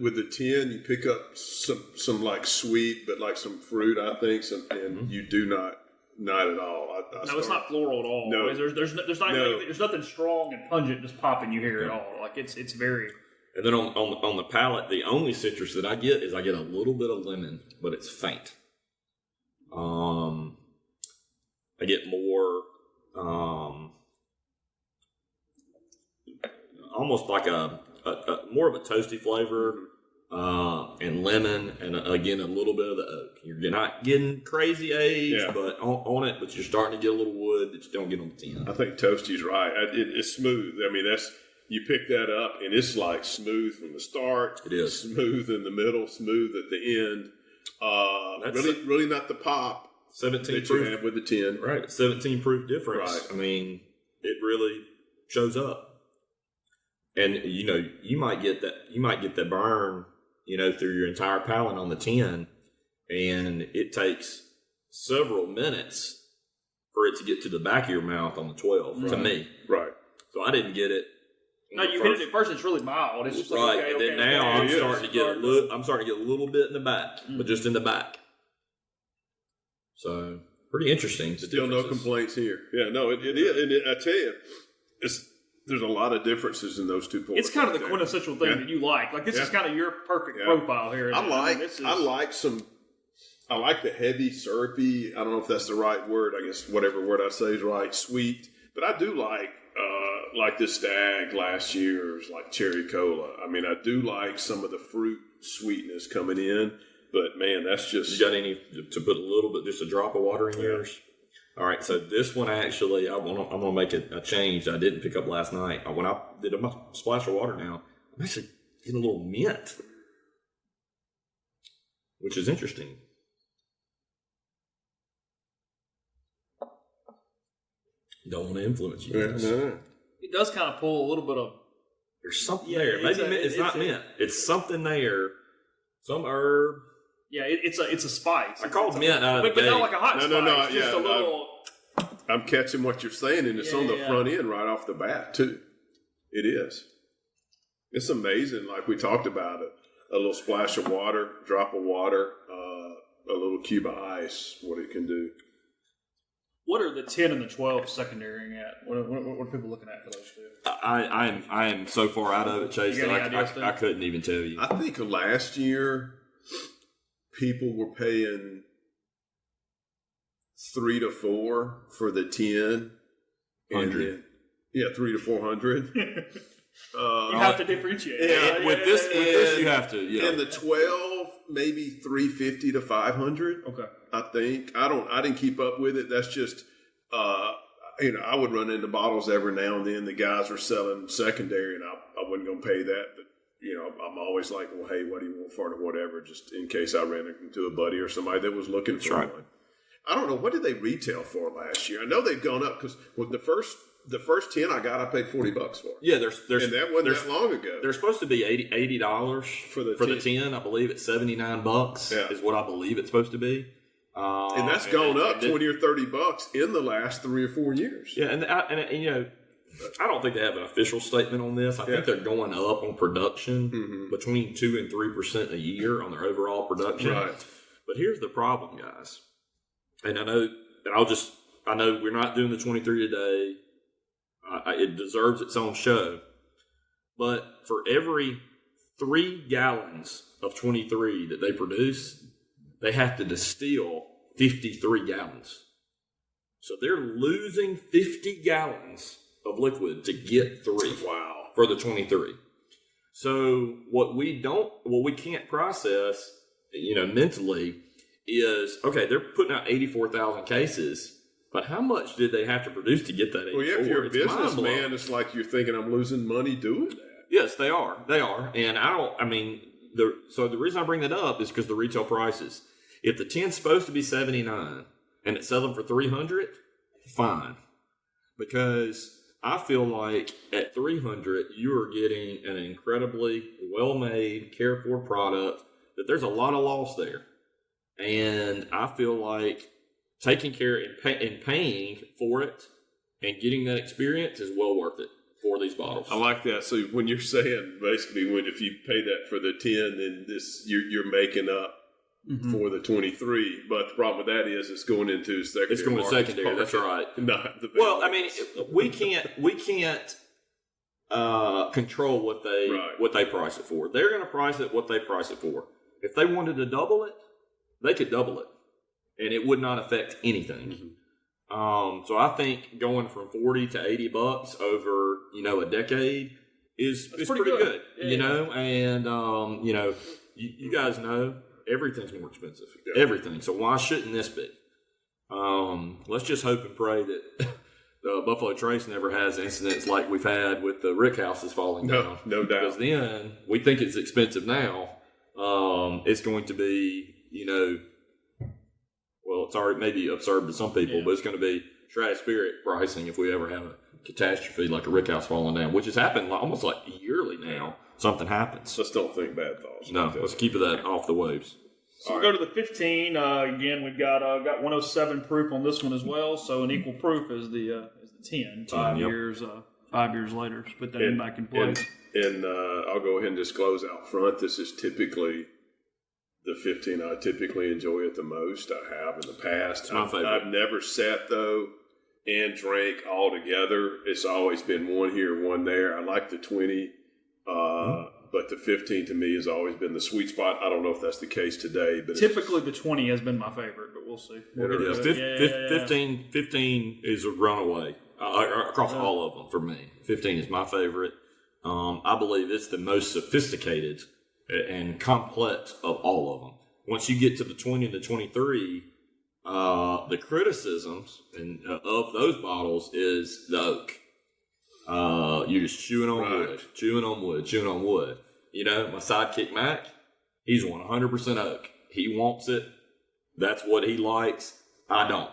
With the 10, you pick up some like sweet, but like some fruit, I think, and you do not at all. It's not floral at all. No, there's nothing strong and pungent just popping you here at all. Like it's very. And then on the palate, the only citrus that I get is I get a little bit of lemon, but it's faint. I get more, almost like a more of a toasty flavor, and lemon, and again a little bit of the oak. You're not getting crazy age, but on it, but you're starting to get a little wood that you don't get on the 10. I think toasty's right. It's smooth. I mean, you pick that up, and it's like smooth from the start. It is smooth in the middle, smooth at the end. Really not the pop 17 that proof you have with the 10. Right, 17 proof difference. Right. I mean, it really shows up. And you might get that burn, through your entire palate on the 10, and it takes several minutes for it to get to the back of your mouth on the 12. Right. To me, right. So I didn't get it. No, you hit it at first. It's really mild. It's just like, right, and then now I'm starting to get a little bit in the back, but just in the back. So pretty interesting. Still no complaints here. Yeah, no, it is. And I tell you, there's a lot of differences in those 2 points. It's kind of the quintessential thing that you like. Like this is kind of your perfect profile here. I like the heavy syrupy. I don't know if that's the right word. I guess whatever word I say is right. Sweet, but I do like this Stag last year's, like cherry cola. I mean, I do like some of the fruit sweetness coming in. But man, that's just. You got any to put a little bit, just a drop of water in yours? All right, so this one actually, I'm gonna make a change that I didn't pick up last night. When I did a splash of water now, I'm actually getting a little mint, which is interesting. Don't want to influence you guys. No. It does kind of pull a little bit of. There's something there. Maybe it's not mint. It's something there. Some herb. Yeah, it's a spice. I call it mint out of the but gate. not like a hot spice. No. Just a little. I'm catching what you're saying, and it's on the front end right off the bat, too. It is. It's amazing, like we talked about it. A little splash of water, drop of water, a little cube of ice, what it can do. What are the 10 and the 12 secondarying at? What are people looking at for those two? I am so far out of it, Chase, You got that any I couldn't even tell you. I think last year, people were paying 3 to 4 for the 10. 100. Yeah, 3 to 400. You have to differentiate. With this, you have to. Yeah. And the 12, maybe 350 to 500. Okay. I think I didn't keep up with it. That's just I would run into bottles every now and then. The guys were selling secondary, and I wasn't going to pay that. But I'm always like, well, hey, what do you want for it or whatever, just in case I ran into a buddy or somebody that was looking for one. I don't know, what did they retail for last year? I know they've gone up because the first 10 I got, I paid $40 for. Yeah, there's and that wasn't that long ago. They're supposed to be $80 for the 10. I believe it's $79 is what I believe it's supposed to be. And that's gone up $20 or $30 in the last 3 or 4 years. Yeah, and I don't think they have an official statement on this. I think they're going up on production between 2 and 3% a year on their overall production. Right. But here's the problem, guys. And I know we're not doing the 23 today. It deserves its own show. But for every 3 gallons of 23 that they produce, they have to distill 53 gallons. So they're losing 50 gallons of liquid to get 3. Wow. For the 23. So what we can't process, mentally is, okay, they're putting out 84,000 cases, but how much did they have to produce to get that 84? Well, yeah, if you're a businessman, it's like you're thinking I'm losing money doing that. Yes, they are. They are. And so the reason I bring that up is because the retail prices. If the 10's supposed to be $79 and it's selling for $300, fine. Because I feel like at $300, you are getting an incredibly well-made, cared-for product that there's a lot of loss there. And I feel like taking care and paying for it and getting that experience is well worth it for these bottles. I like that. So when you're saying basically if you pay that for the 10, then you're making up for the 23. But the problem with that is it's going into secondary. It's going to secondary. That's right. Not the well, I mean, we can't control what they price it for. They're going to price it what they price it for. If they wanted to double it, they could double it, and it would not affect anything. So I think going from $40 to $80 over a decade is pretty good. Yeah. And you guys know everything's more expensive. Yeah. Everything. So why shouldn't this be? Let's just hope and pray that the Buffalo Trace never has incidents like we've had with the rick houses falling down. No doubt. Because then we think it's expensive now. It's going to be, well, it's already maybe absurd to some people, but it's going to be stratospheric pricing if we ever have a catastrophe like a rick house falling down, which has happened almost like yearly now. Something happens. Just don't think bad thoughts. No, let's keep that off the waves. So we'll go to the 15. Again, we've got 107 proof on this one as well. So an equal proof is the 10. 5 years later. Just put that back in place. And I'll go ahead and disclose out front. This is typically the 15 I typically enjoy it the most. I have in the past. It's my favorite. I've never sat though and drank all together. It's always been one here, one there. I like the 20. But the 15 to me has always been the sweet spot. I don't know if that's the case today, but typically the 20 has been my favorite, but we'll see. 15 is a runaway across all of them for me. 15 is my favorite. I believe it's the most sophisticated and complex of all of them. Once you get to the 20 and the 23, the criticisms of those bottles is the oak. You're just chewing on wood. My sidekick Mac, he's 100% oak. He wants it. That's what he likes. I don't.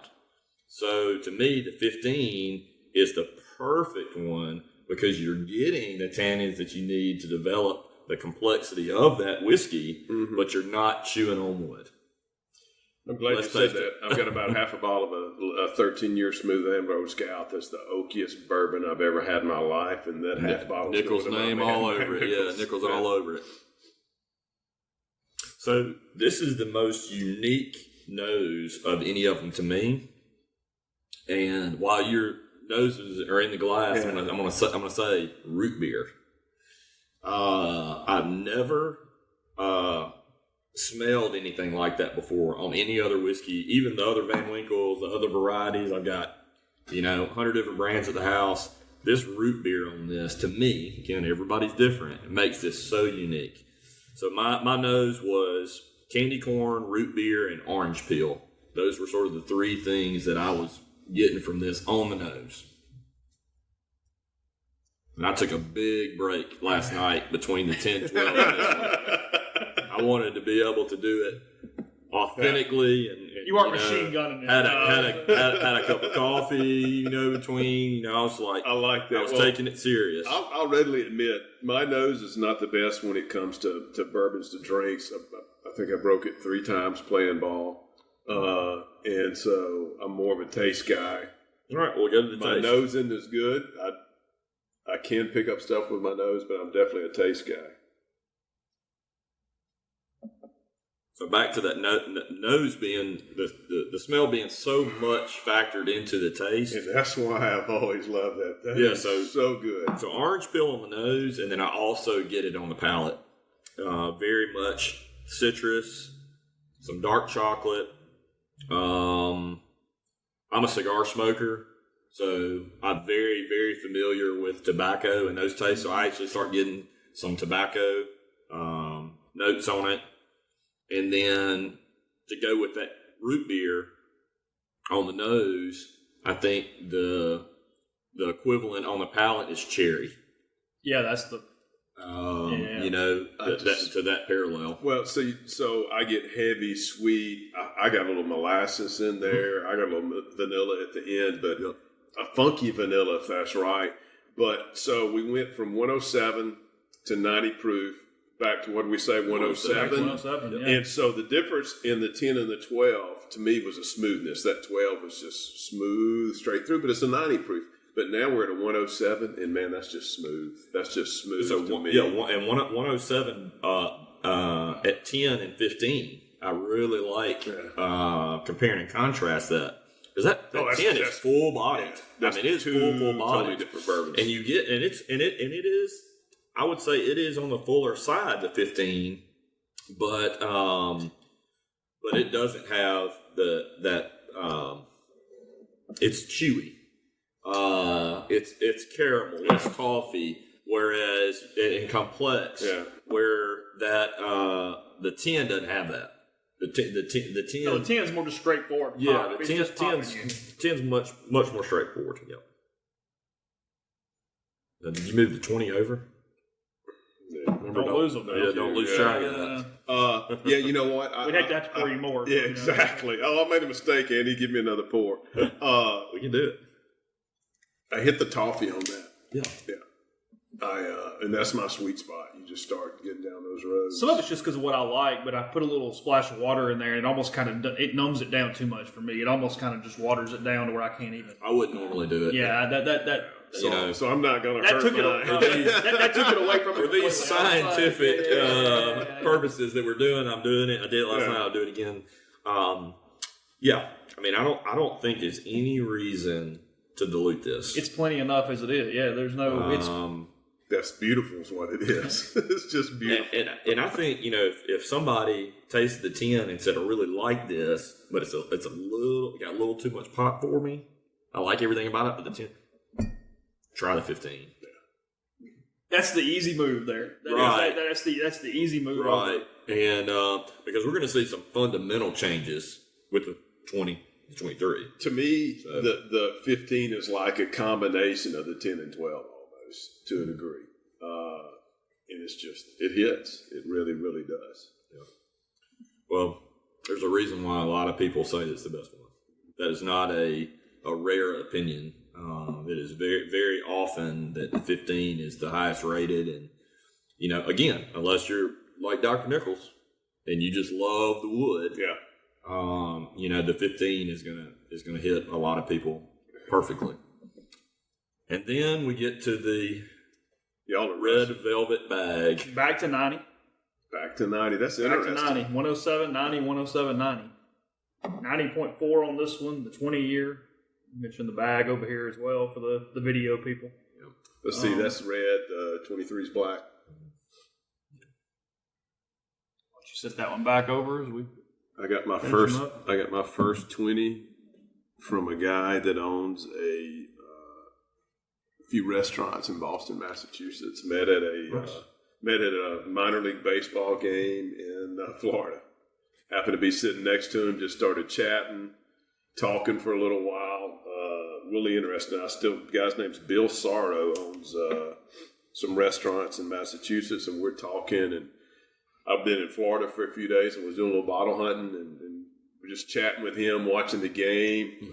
So to me, the 15 is the perfect one because you're getting the tannins that you need to develop the complexity of that whiskey, but you're not chewing on wood. I'm glad you said that. I've got about half a bottle of a 13-year Smooth Ambrose Scout. That's the oakiest bourbon I've ever had in my life, and that half bottle. Nichols' name all over it. Yeah, Nichols all over it. So this is the most unique nose of any of them to me. And while your noses are in the glass, I'm gonna say root beer. I've never smelled anything like that before on any other whiskey, even the other Van Winkles, the other varieties. I've got, 100 different brands at the house. This root beer on this, to me, again, everybody's different. It makes this so unique. So my nose was candy corn, root beer, and orange peel. Those were sort of the three things that I was getting from this on the nose. And I took a big break last night between the 10 and 12 and this one. I wanted to be able to do it authentically, and you weren't machine gunning it. Had a cup of coffee, between. I was like, I like that. I was taking it serious. I'll readily admit my nose is not the best when it comes to bourbons to drinks. I think I broke it 3 times playing ball, and so I'm more of a taste guy. All right, we'll go to the my taste. My nose end is good. I can pick up stuff with my nose, but I'm definitely a taste guy. So back to that nose being, the smell being so much factored into the taste. And that's why I've always loved that. That is so good. So orange peel on the nose, and then I also get it on the palate. Very much citrus, some dark chocolate. I'm a cigar smoker, so I'm very, very familiar with tobacco and those tastes. So I actually start getting some tobacco notes on it. And then to go with that root beer on the nose, I think the equivalent on the palate is cherry. Yeah, that's the... to that parallel. Well, so I get heavy, sweet. I got a little molasses in there. I got a little vanilla at the end, but a funky vanilla, if that's right. But so we went from 107 to 90 proof. Back to what did we say, 107? 107, yeah. And so the difference in the 10 and the 12 to me was a smoothness. That 12 was just smooth straight through, but it's a 90 proof. But now we're at a 107, and man, that's just smooth. That's just smooth to me. Yeah, and 107 at 10 and 15, I really like comparing and contrast that. Because that 10 is full bodied. Yeah, it is full bodied. Totally different bourbons. And you get, and it is. I would say it is on the fuller side, the 15, but it doesn't have that. It's chewy. It's caramel. It's toffee. Whereas in complex, where that the 10 doesn't have that. The 10. No, the 10 is more just straightforward. Yeah, the 10's much more straightforward. Yeah. Now, did you move the 20 over? Don't lose them. Yeah, don't lose track of that. You know what? We'd have to pour you more. Yeah, exactly. Oh, I made a mistake, Andy. Give me another pour. We can do it. I hit the toffee on that. Yeah. And that's my sweet spot. You just start getting down those roads. Some of it's just because of what I like, but I put a little splash of water in there, and it almost kind of it numbs it down too much for me. It almost kind of just waters it down to where I can't even. I wouldn't normally do it. Yeah, that. So I'm not going to hurt that took it away from for these scientific purposes that we're doing. I'm doing it. I did it last night. I'll do it again. I don't think there's any reason to dilute this. It's plenty enough as it is. Yeah, there's no. That's beautiful, is what it is. It's just beautiful. And I think if somebody tasted the 10 and said I really like this, but it's got a little too much pop for me. I like everything about it, but the 10. Try the 15. That's the easy move there. That's the easy move. Right. And because we're going to see some fundamental changes with the 20, the 23. To me, the 15 is like a combination of the 10 and 12 almost, to a degree. And it hits. It really, really does. Yeah. Well, there's a reason why a lot of people say it's the best one. That is not a rare opinion. It is very, very often that the 15 is the highest rated. And, again, unless you're like Dr. Nichols and you just love the wood, the 15 is gonna hit a lot of people perfectly. And then we get to the red velvet bag. Back to 90. Back to 90. That's interesting. Back to 90. 107, 90, 107, 90. 90.4 on this one, the 20-year. Mentioned the bag over here as well for the video people. Yep. Let's see, that's red. 23 is black. Why don't you set that one back over as we? I got my first 20 from a guy that owns a few restaurants in Boston, Massachusetts. Met at a minor league baseball game in Florida. Happened to be sitting next to him. Just started chatting, talking for a little while. Really interesting. The guy's name's Bill Sardo, owns some restaurants in Massachusetts, and we're talking. And I've been in Florida for a few days and was doing a little bottle hunting, and we're just chatting with him, watching the game.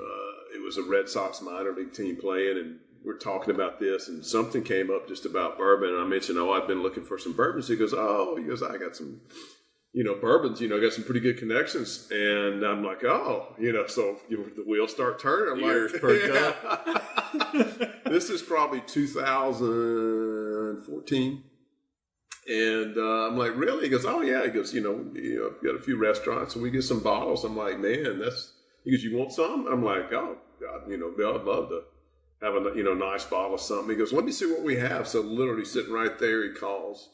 It was a Red Sox minor league team playing, and we're talking about this, and something came up just about bourbon, and I mentioned, I've been looking for some bourbons. He goes, I got some, bourbons, I got some pretty good connections. And I'm like, so the wheels start turning. I'm Ears perk up. This is probably 2014. And I'm like, really? He goes, oh, yeah. He goes, I've got a few restaurants, and we get some bottles. I'm like, man, he goes, you want some? I'm like, oh, God, Bill, I'd love to have a nice bottle of something. He goes, let me see what we have. So literally sitting right there, he calls.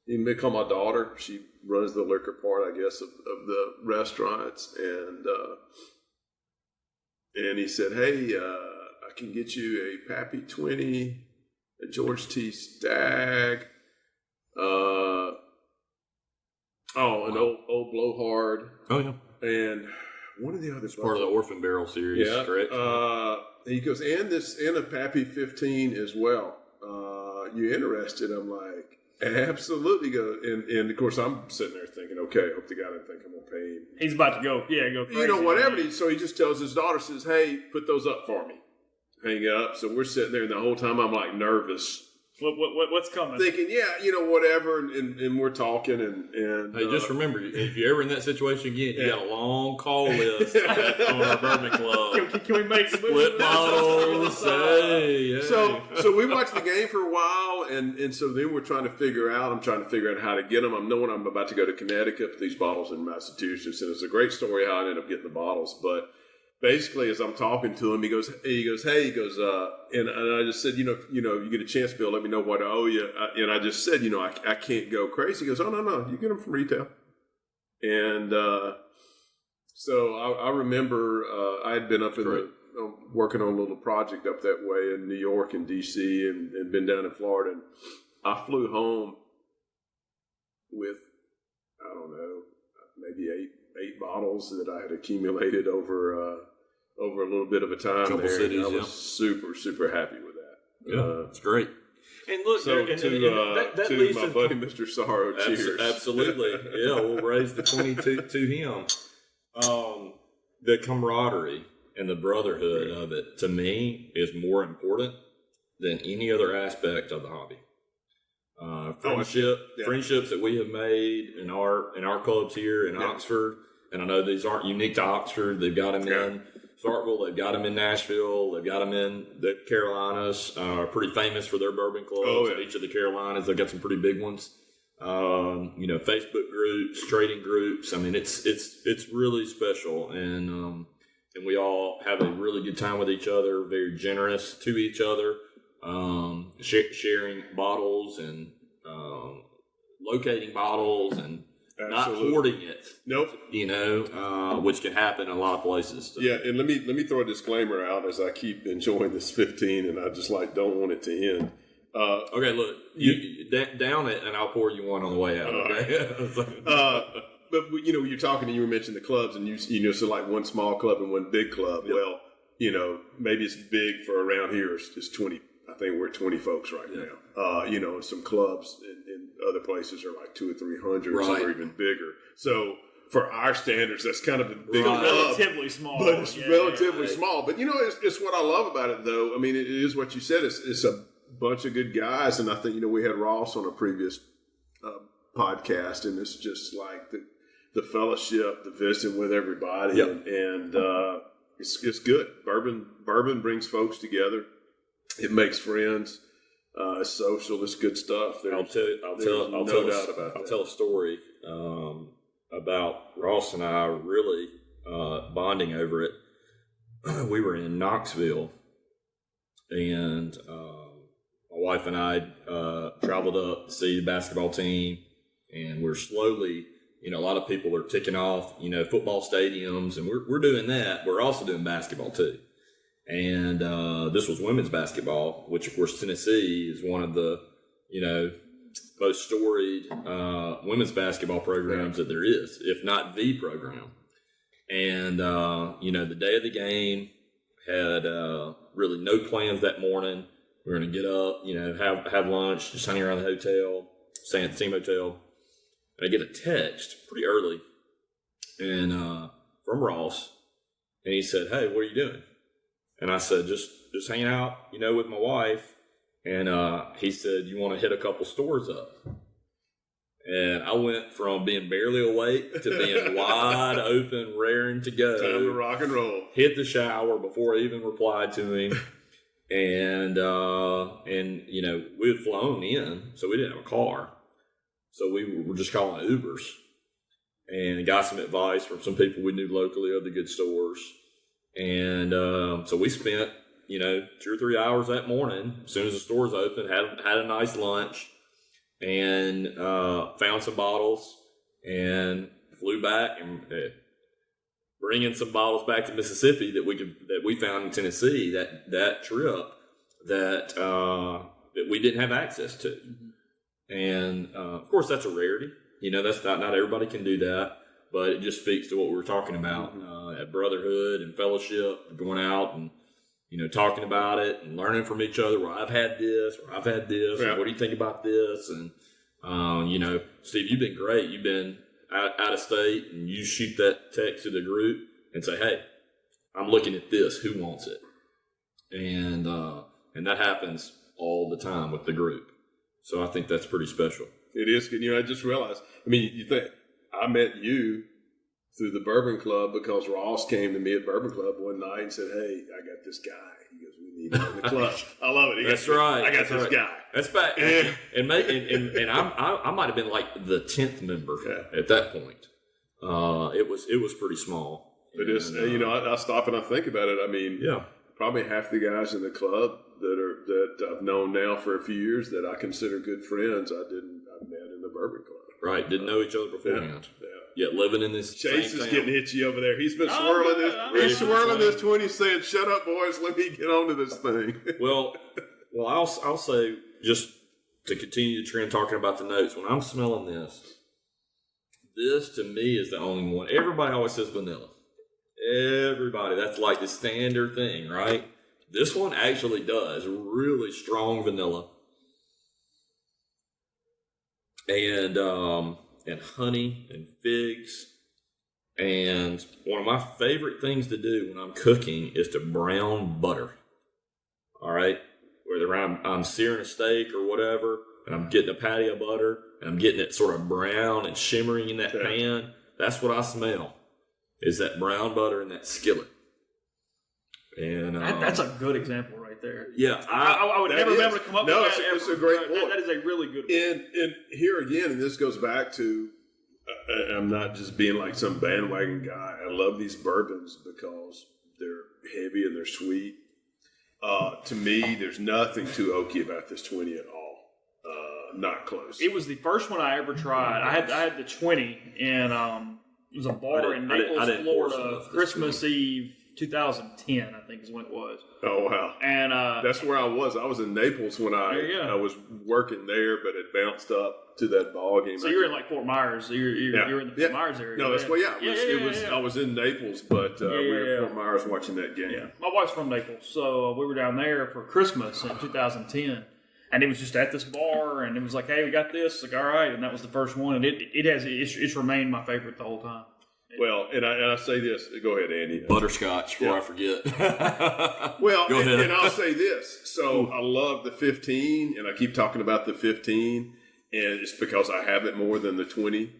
He may call my daughter. She runs the liquor part, I guess, of the restaurants. And he said, hey, I can get you a Pappy 20, a George T. Stagg, an old Blowhard. Oh, yeah. And one of the other part of the Orphan Barrel series, correct? He goes, and a Pappy 15 as well. You interested? I'm like, absolutely. Go. And of course, I'm sitting there thinking, okay, I hope the guy didn't think I'm going to pay him. He's about to go crazy. Whatever. So he just tells his daughter, says, hey, put those up for me. Hang up. So we're sitting there, and the whole time I'm like nervous. What's coming? Thinking, whatever, and we're talking, and hey, just remember, if you're ever in that situation again, you got a long call list on our bourbon club. Can we make split bottles? Hey. So we watched the game for a while, and so then I'm trying to figure out how to get them. I'm knowing I'm about to go to Connecticut for these bottles in Massachusetts, and it's a great story how I ended up getting the bottles, but. Basically, as I'm talking to him, he goes, and I just said, you get a chance, Bill, let me know what I owe you. And I just said, I can't go crazy. He goes, oh, no, you get them from retail. And so I remember I had been up working on a little project up that way in New York and D.C. and been down in Florida. And I flew home with, I don't know, maybe eight bottles that I had accumulated over a little bit of a time couple there. Cities, I was super, super happy with that. Yeah, it's great. And look, so that to leads my buddy Mr. Sorrow, cheers. Absolutely. Yeah, we'll raise the 22 to him. The camaraderie and the brotherhood of it, to me, is more important than any other aspect of the hobby. Friendships that we have made in our clubs here in Oxford, and I know these aren't unique to Oxford. They've got them in Starkville, they've got them in Nashville, they've got them in the Carolinas. Pretty famous for their bourbon clubs. In each of the Carolinas, they've got some pretty big ones. Facebook groups, trading groups. I mean, it's really special, and we all have a really good time with each other. Very generous to each other. Sharing bottles and locating bottles and not hoarding it. Nope. Which can happen in a lot of places. So. Yeah, and let me throw a disclaimer out as I keep enjoying this 15, and I just don't want it to end. Okay, look, you down it, and I'll pour you one on the way out. Okay. But you're talking, and you were mentioning the clubs, and so like one small club and one big club. Yep. Well, maybe it's big for around here. It's 20. I think we're at 20 folks right now. Some clubs in other places are like 200 or 300, Right. some are even bigger. So for our standards, that's kind of a big Right. Relatively small. but it's relatively yeah. small. But it's what I love about it, though. I mean, it is what you said. It's a bunch of good guys, and I think we had Ross on a previous podcast, and it's just like the fellowship, the visiting with everybody, Yep. and it's good. Bourbon brings folks together. It makes friends. It's social. It's good stuff. I'll tell a story about Ross and I really bonding over it. We were in Knoxville, and my wife and I traveled up to see the basketball team, and we're slowly, a lot of people are ticking off, football stadiums, and we're doing that. We're also doing basketball too. And this was women's basketball, which, of course, Tennessee is one of the, most storied women's basketball programs that there is, if not the program. And, the day of the game, had really no plans that morning. We were going to get up, have lunch, just hang around the hotel, stay at the team hotel. And I get a text pretty early and from Ross, and he said, "Hey, what are you doing?" And I said, just hanging out, with my wife. And he said, "You want to hit a couple stores up?" And I went from being barely awake to being wide open, raring to go. Time to rock and roll. Hit the shower before I even replied to him. And we had flown in, so we didn't have a car. So we were just calling Ubers. And got some advice from some people we knew locally of the good stores. And so we spent, 2 or 3 hours that morning, as soon as the stores opened, had a nice lunch, and found some bottles, and flew back and bringing some bottles back to Mississippi that we found in Tennessee that trip that we didn't have access to. And of course, that's a rarity. That's not everybody can do that. But it just speaks to what we were talking about, at brotherhood and fellowship, going out and, talking about it and learning from each other. Well, I've had this, or I've had this, Yeah. or what do you think about this? And, Steve, you've been great. You've been out of state, and you shoot that text to the group and say, "Hey, I'm looking at this. Who wants it?" And that happens all the time with the group. So I think that's pretty special. It is good. I just realized, you think I met you through the Bourbon Club because Ross came to me at Bourbon Club one night and said, "Hey, I got this guy." He goes, "We need him in the club." I love it. That's right. I got That's this right. guy. That's back. And I might have been like the 10th member at that point. It was pretty small. But it's, I stop and I think about it. Probably half the guys in the club that I've known now for a few years that I consider good friends, I met in the Bourbon Club. Right. Didn't know each other beforehand. Yeah. Yet living in this Chase same is town. getting itchy over there. He's been swirling this. He's swirling this 20, saying, "Shut up, boys. Let me get on to this thing." Well, I'll say, just to continue the trend talking about the notes, when I'm smelling this to me is the only one. Everybody always says vanilla. Everybody. That's like the standard thing, right? This one actually does really strong vanilla. And honey and figs. And one of my favorite things to do when I'm cooking is to brown butter. All right? Whether I'm searing a steak or whatever, and I'm getting a patty of butter, and I'm getting it sort of brown and shimmering in that pan, that's what I smell, is that brown butter in that skillet. And that's a good example right there. Yeah. I would never remember to come up with that. It's a great point. That is a really good one. And here again, and this goes back to, I'm not just being like some bandwagon guy. I love these bourbons because they're heavy and they're sweet. To me, there's nothing too oaky about this 20 at all. Not close. It was the first one I ever tried. I had the 20, and it was a bar in Naples, Florida, Christmas Eve, 2010, I think is when it was. Oh, wow. And that's where I was. I was in Naples when I was working there, but it bounced up to that ball game. So you were in like Fort Myers. You're in the Fort Myers area. No, that's I was in Naples, but we were in Fort Myers watching that game. Yeah. My wife's from Naples, so we were down there for Christmas in 2010. And it was just at this bar, and it was like, hey, we got this. Like, all right, and that was the first one, and it's remained my favorite the whole time. Well, and I say this. Go ahead, Andy. Butterscotch before I forget. Well, Go ahead. And I'll say this. So I love the 15, and I keep talking about the 15, and it's because I have it more than the 20.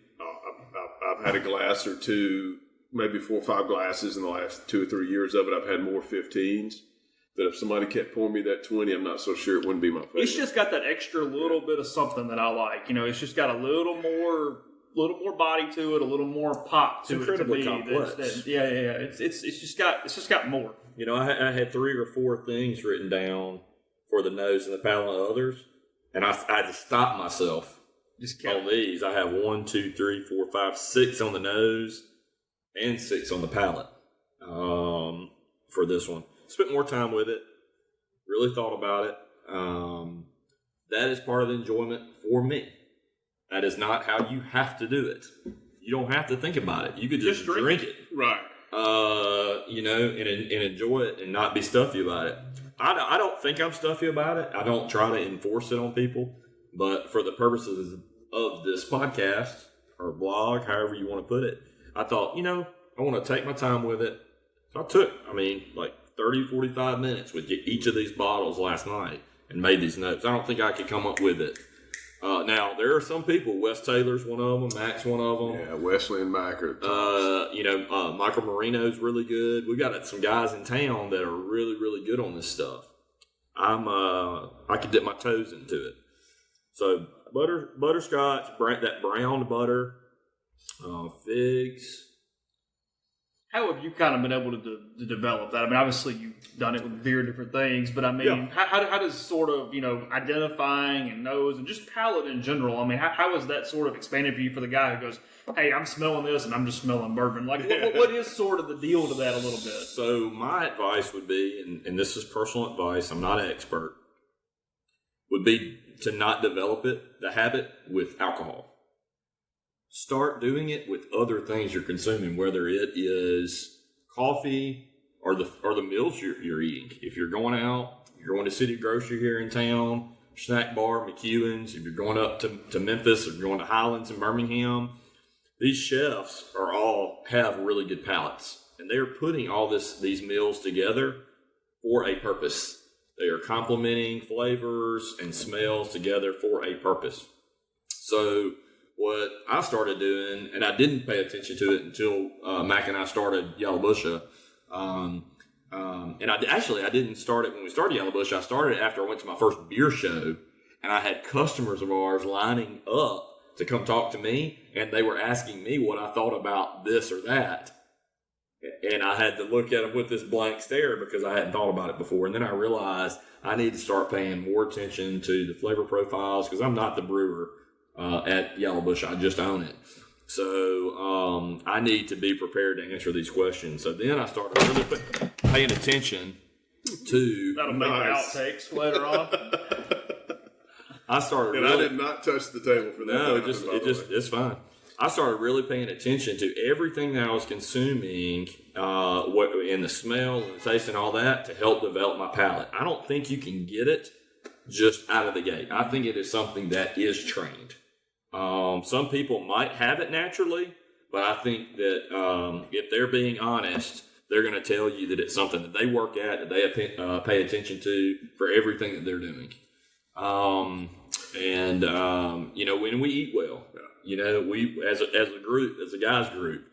I've had a glass or two, maybe 4 or 5 glasses in the last 2 or 3 years of it. I've had more 15s. But if somebody kept pouring me that 20, I'm not so sure it wouldn't be my favorite. It's just got that extra little bit of something that I like. It's just got a little more body to it, a little more pop to it. It's incredibly complex. It's just got more. I had 3 or 4 things written down for the nose and the palate of others, and I had to stop myself. Just on these. I have 1, 2, 3, 4, 5, 6 on the nose and 6 on the palate for this one. Spent more time with it. Really thought about it. That is part of the enjoyment for me. That is not how you have to do it. You don't have to think about it. You could just drink it. Right. And enjoy it and not be stuffy about it. I don't think I'm stuffy about it. I don't try to enforce it on people. But for the purposes of this podcast or blog, however you want to put it, I thought, I want to take my time with it. So I took, like 30, 45 minutes with each of these bottles last night and made these notes. I don't think I could come up with it. Now, there are some people, Wes Taylor's one of them, Mac's one of them. Yeah, Wesley and Mac are Michael Marino's really good. We've got some guys in town that are really, really good on this stuff. I could dip my toes into it. So, butterscotch, that browned butter, figs. How have you kind of been able to develop that? I mean, obviously you've done it with different things, but I mean, how does sort of, identifying and nose and just palate in general, I mean, how is that sort of expanded for you for the guy who goes, hey, I'm smelling this and I'm just smelling bourbon? Like, what is sort of the deal to that a little bit? So my advice would be, and this is personal advice, I'm not an expert, would be to not develop the habit with alcohol. Start doing it with other things you're consuming, whether it is coffee or the meals you're eating. If you're going out, you're going to City Grocery here in town, Snack Bar, McEwen's, if you're going up to Memphis, or you're going to Highlands in Birmingham, these chefs all have really good palates. And they're putting all these meals together for a purpose. They are complementing flavors and smells together for a purpose. So what I started doing, and I didn't pay attention to it until Mac and I started Yalobusha. And I didn't start it when we started Yalobusha. I started it after I went to my first beer show, and I had customers of ours lining up to come talk to me, and they were asking me what I thought about this or that. And I had to look at them with this blank stare because I hadn't thought about it before. And then I realized I need to start paying more attention to the flavor profiles because I'm not the brewer at Yalobusha. I just own it. So I need to be prepared to answer these questions. So then I started really paying attention to... That'll make outtakes later on. I did not touch the table for that. No, it's fine. I started really paying attention to everything that I was consuming, in the smell and the taste and all that to help develop my palate. I don't think you can get it just out of the gate. I think it is something that is trained. Some people might have it naturally, but I think that if they're being honest, they're going to tell you that it's something that they work at, that they pay attention to for everything that they're doing. When we eat well, we as a group, as a guys group,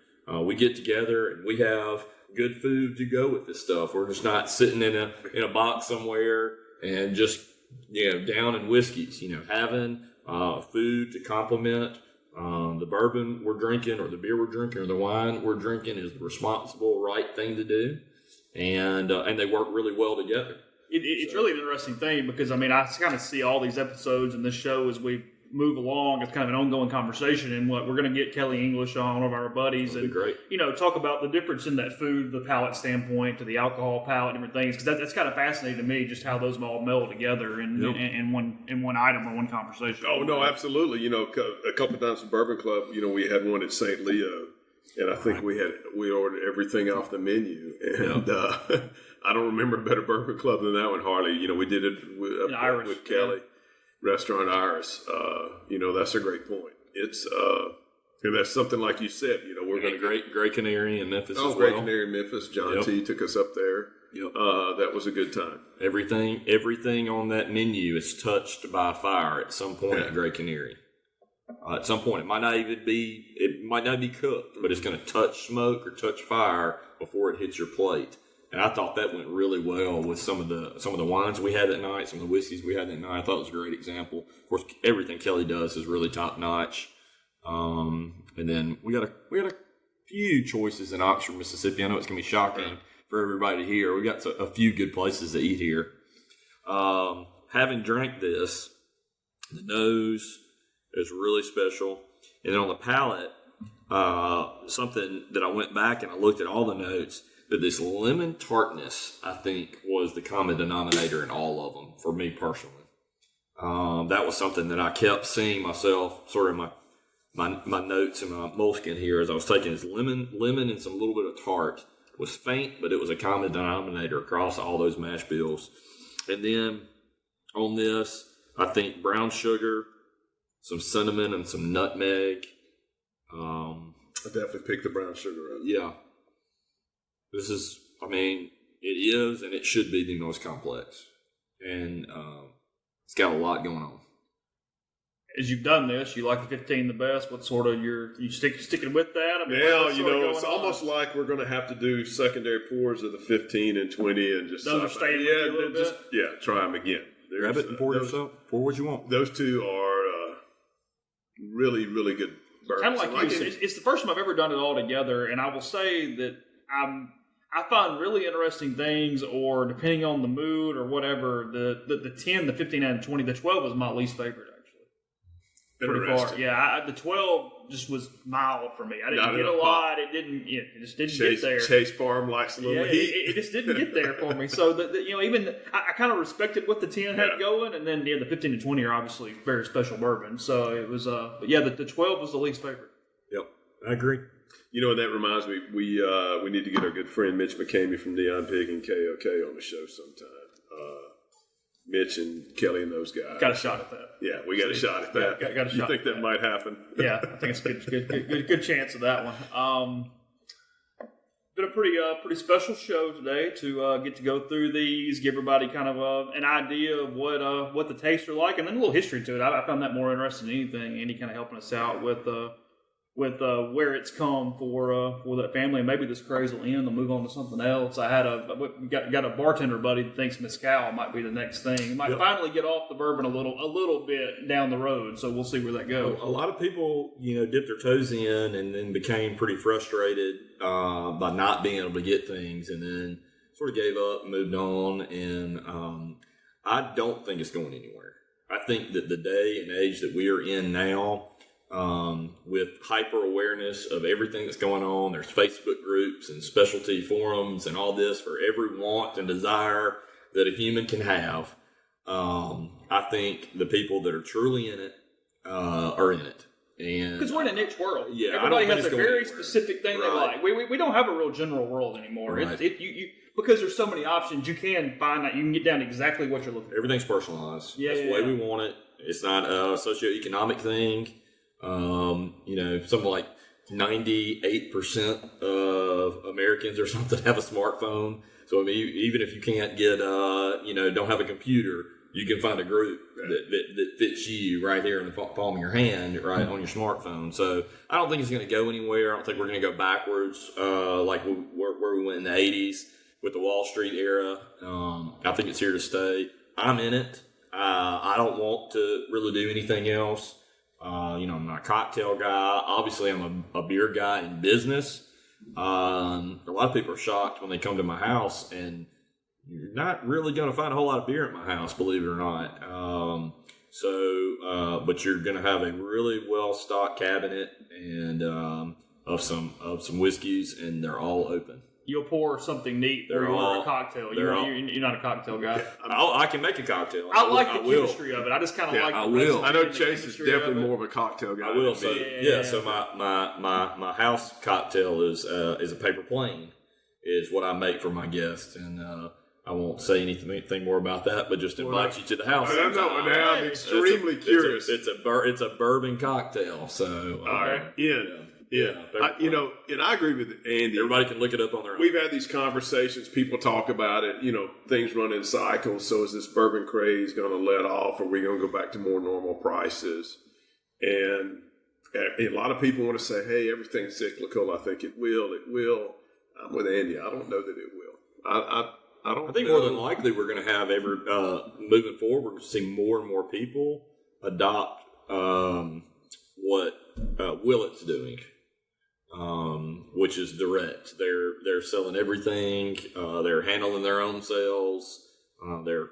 we get together and we have good food to go with this stuff. We're just not sitting in a box somewhere and just downing whiskeys. Having food to complement the bourbon we're drinking, or the beer we're drinking, or the wine we're drinking is the responsible, right thing to do, and they work really well together. It's really an interesting thing because, I mean, I kind of see all these episodes in this show as we move along. It's kind of an ongoing conversation, and we're going to get Kelly English on, one of our buddies, and great. Talk about the difference in that food, the palate standpoint, to the alcohol palate, different things, because that's kind of fascinating to me, just how those all meld together in one item or one conversation. Oh no, absolutely. A couple of times at Bourbon Club, we had one at St. Leo, and I think we ordered everything off the menu, and I don't remember a better Bourbon Club than that one, Harley. We did it with Kelly. restaurant hours. That's a great point. It's and that's something like you said. We're going to Great Canary in Memphis. Oh, as Great well. Canary in Memphis. John T took us up there. Yep. That was a good time. Everything on that menu is touched by fire at some point at Great Canary. At some point, it might not be cooked, but it's going to touch smoke or touch fire before it hits your plate. And I thought that went really well with some of the wines we had that night, some of the whiskeys we had that night. I thought it was a great example. Of course, everything Kelly does is really top notch. And then we got a few choices in Oxford, Mississippi. I know it's going to be shocking for everybody to hear. We got a few good places to eat here. Having drank this, the nose is really special. And then on the palate, something that I went back and I looked at all the notes, but this lemon tartness, I think, was the common denominator in all of them for me personally. That was something that I kept seeing myself sort of my notes and my moleskin here as I was taking this lemon and some little bit of tart. It was faint, but it was a common denominator across all those mash bills. And then on this, I think brown sugar, some cinnamon, and some nutmeg. I definitely picked the brown sugar up. Yeah. This is, it is and it should be the most complex. And it's got a lot going on. As you've done this, you like the 15 the best. What sort of you sticking with that? It's almost like we're going to have to do secondary pours of the 15 and 20 and just those are staying with you a little bit? Try them again. Grab it and pour yourself. Pour what you want. Those two are really, really good bourbons. Kind of like you. It's the first time I've ever done it all together, and I will say that I find really interesting things, or depending on the mood or whatever, the 10, the 15, and 20, the 12 was my least favorite. Pretty far, yeah. The 12 just was mild for me. I didn't get a lot. It just didn't get there. Chase Parham likes a little heat. It just didn't get there for me. So even I kind of respected what the 10 had going, and then the 15 and 20 are obviously very special bourbon. So it was the 12 was the least favorite. Yep, I agree. That reminds me, we need to get our good friend Mitch McCamey from Neon Pig and KOK on the show sometime. Mitch and Kelly and those guys. Got a shot at that. Yeah, we got a shot at that. Got a shot. You think that might happen? Yeah, I think it's a good chance of that one. Been a pretty special show today to get to go through these, give everybody kind of an idea of what the tastes are like, and then a little history to it. I found that more interesting than anything. Andy kind of helping us out with where it's come for that family, and maybe this craze will end. They'll move on to something else. I had got a bartender buddy that thinks mezcal might be the next thing. He might finally get off the bourbon a little bit down the road. So we'll see where that goes. A lot of people, dipped their toes in and then became pretty frustrated by not being able to get things, and then sort of gave up, moved on, and I don't think it's going anywhere. I think that the day and age that we are in now, with hyper awareness of everything that's going on, there's Facebook groups and specialty forums and all this for every want and desire that a human can have. I think the people that are truly in it are in it, and because we're in a niche world. Yeah, everybody has a very specific thing they like. We don't have a real general world anymore. Right. Because there's so many options, you can find that you can get down to exactly what you're looking for. Everything's personalized. That's the way we want it. It's not a socioeconomic thing. Something like 98% of Americans or something have a smartphone. So even if you can't get, don't have a computer, you can find a group that fits you right here in the palm of your hand, right on your smartphone. So I don't think it's going to go anywhere. I don't think we're going to go backwards like where we went in the 80s with the Wall Street era. I think it's here to stay. I'm in it. I don't want to really do anything else. I'm not a cocktail guy. Obviously, I'm a beer guy in business. A lot of people are shocked when they come to my house, and you're not really going to find a whole lot of beer at my house, believe it or not. But you're going to have a really well-stocked cabinet and of some whiskeys, and they're all open. You'll pour something neat for a cocktail. You're not a cocktail guy. Yeah, I can make a cocktail. I like the chemistry of it. I just kind of like. I will. I know Chase is definitely more of a cocktail guy. I will. So So my house cocktail is a paper plane, is what I make for my guests, and I won't say anything more about that, but just invite you to the house. I don't know. Now I'm extremely curious. It's a bourbon cocktail. So, all right, and I agree with Andy. Everybody can look it up on their own. We've had these conversations. People talk about it. Things run in cycles. So is this bourbon craze going to let off? Or are we going to go back to more normal prices? And a lot of people want to say, "Hey, everything's cyclical." I think it will. It will. I'm with Andy. I don't know that it will. I think more than likely we're going to have moving forward. We're going to see more and more people adopt what Willett's doing, which is direct. They're selling everything. They're handling their own sales. They're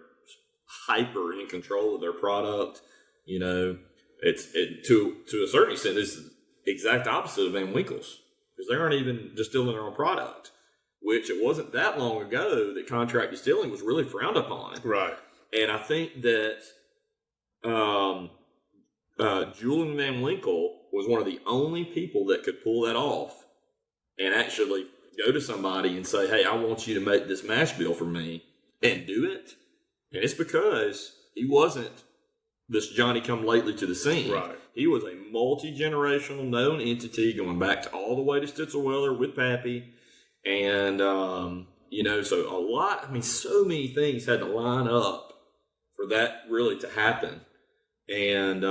hyper in control of their product. It's to a certain extent, this is the exact opposite of Van Winkle's, because they aren't even distilling their own product. Which it wasn't that long ago that contract distilling was really frowned upon. Right. And I think that Julian Van Winkle was one of the only people that could pull that off and actually go to somebody and say, "Hey, I want you to make this mash bill for me," and do it. And it's because he wasn't this Johnny come lately to the scene. Right. He was a multi-generational known entity going back to all the way to Stitzelweller with Pappy. And, so so many things had to line up for that really to happen. And,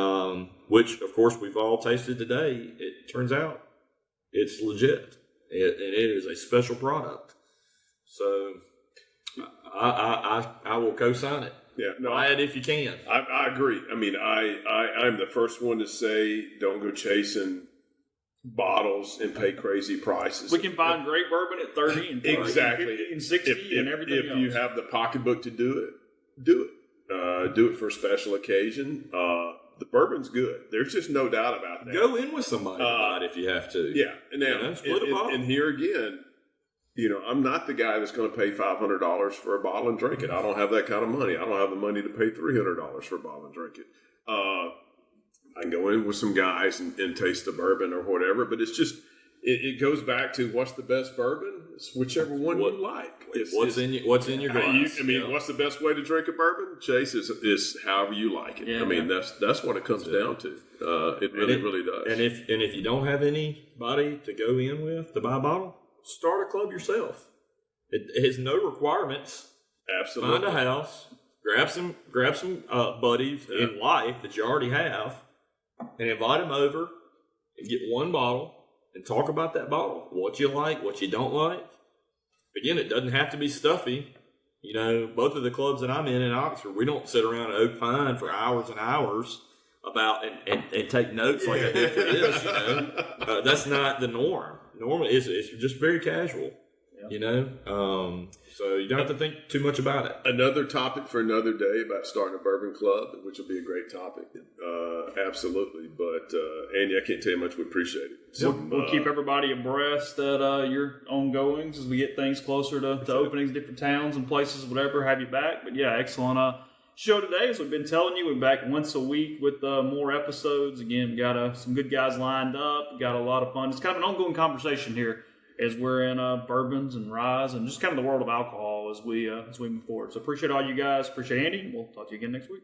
which of course we've all tasted today. It turns out it's legit. It is a special product. So I will co-sign it. Yeah, no, buy it if you can. I agree. I mean, I'm the first one to say don't go chasing bottles and pay crazy prices. We can find great bourbon at 30 and 40 exactly. and 50 and 60 and everything if else. you have the pocketbook to do it, do it. Do it for a special occasion. The bourbon's good. There's just no doubt about that. Go in with somebody about it if you have to. Yeah. Now, split a bottle. And here again, I'm not the guy that's going to pay $500 for a bottle and drink it. I don't have that kind of money. I don't have the money to pay $300 for a bottle and drink it. I can go in with some guys and taste the bourbon or whatever, but it's just it goes back to what's the best bourbon? It's whichever one you like. What's in your glass? What's the best way to drink a bourbon? Chase is however you like it. Yeah. I mean, that's what it comes down to. It really does. And if you don't have anybody to go in with to buy a bottle, start a club yourself. It has no requirements. Absolutely. Find a house, grab some buddies in life that you already have, and invite them over and get one bottle and talk about that bottle. What you like, what you don't like. Again, it doesn't have to be stuffy. Both of the clubs that I'm in Oxford, we don't sit around and opine for hours and hours about and take notes like I did for this. That's not the norm. Normally, it's just very casual. So you don't have to think too much about it. Another topic for another day about starting a bourbon club, which will be a great topic. Absolutely. But, Andy, I can't tell you how much we appreciate it. So, we'll keep everybody abreast at your ongoings as we get things closer to openings, different towns and places, whatever, have you back. But, yeah, excellent show today. As we've been telling you, we're back once a week with more episodes. Again, we got some good guys lined up. We got a lot of fun. It's kind of an ongoing conversation here as we're in bourbons and rye and just kind of the world of alcohol as we move forward. So appreciate all you guys. Appreciate Andy. We'll talk to you again next week.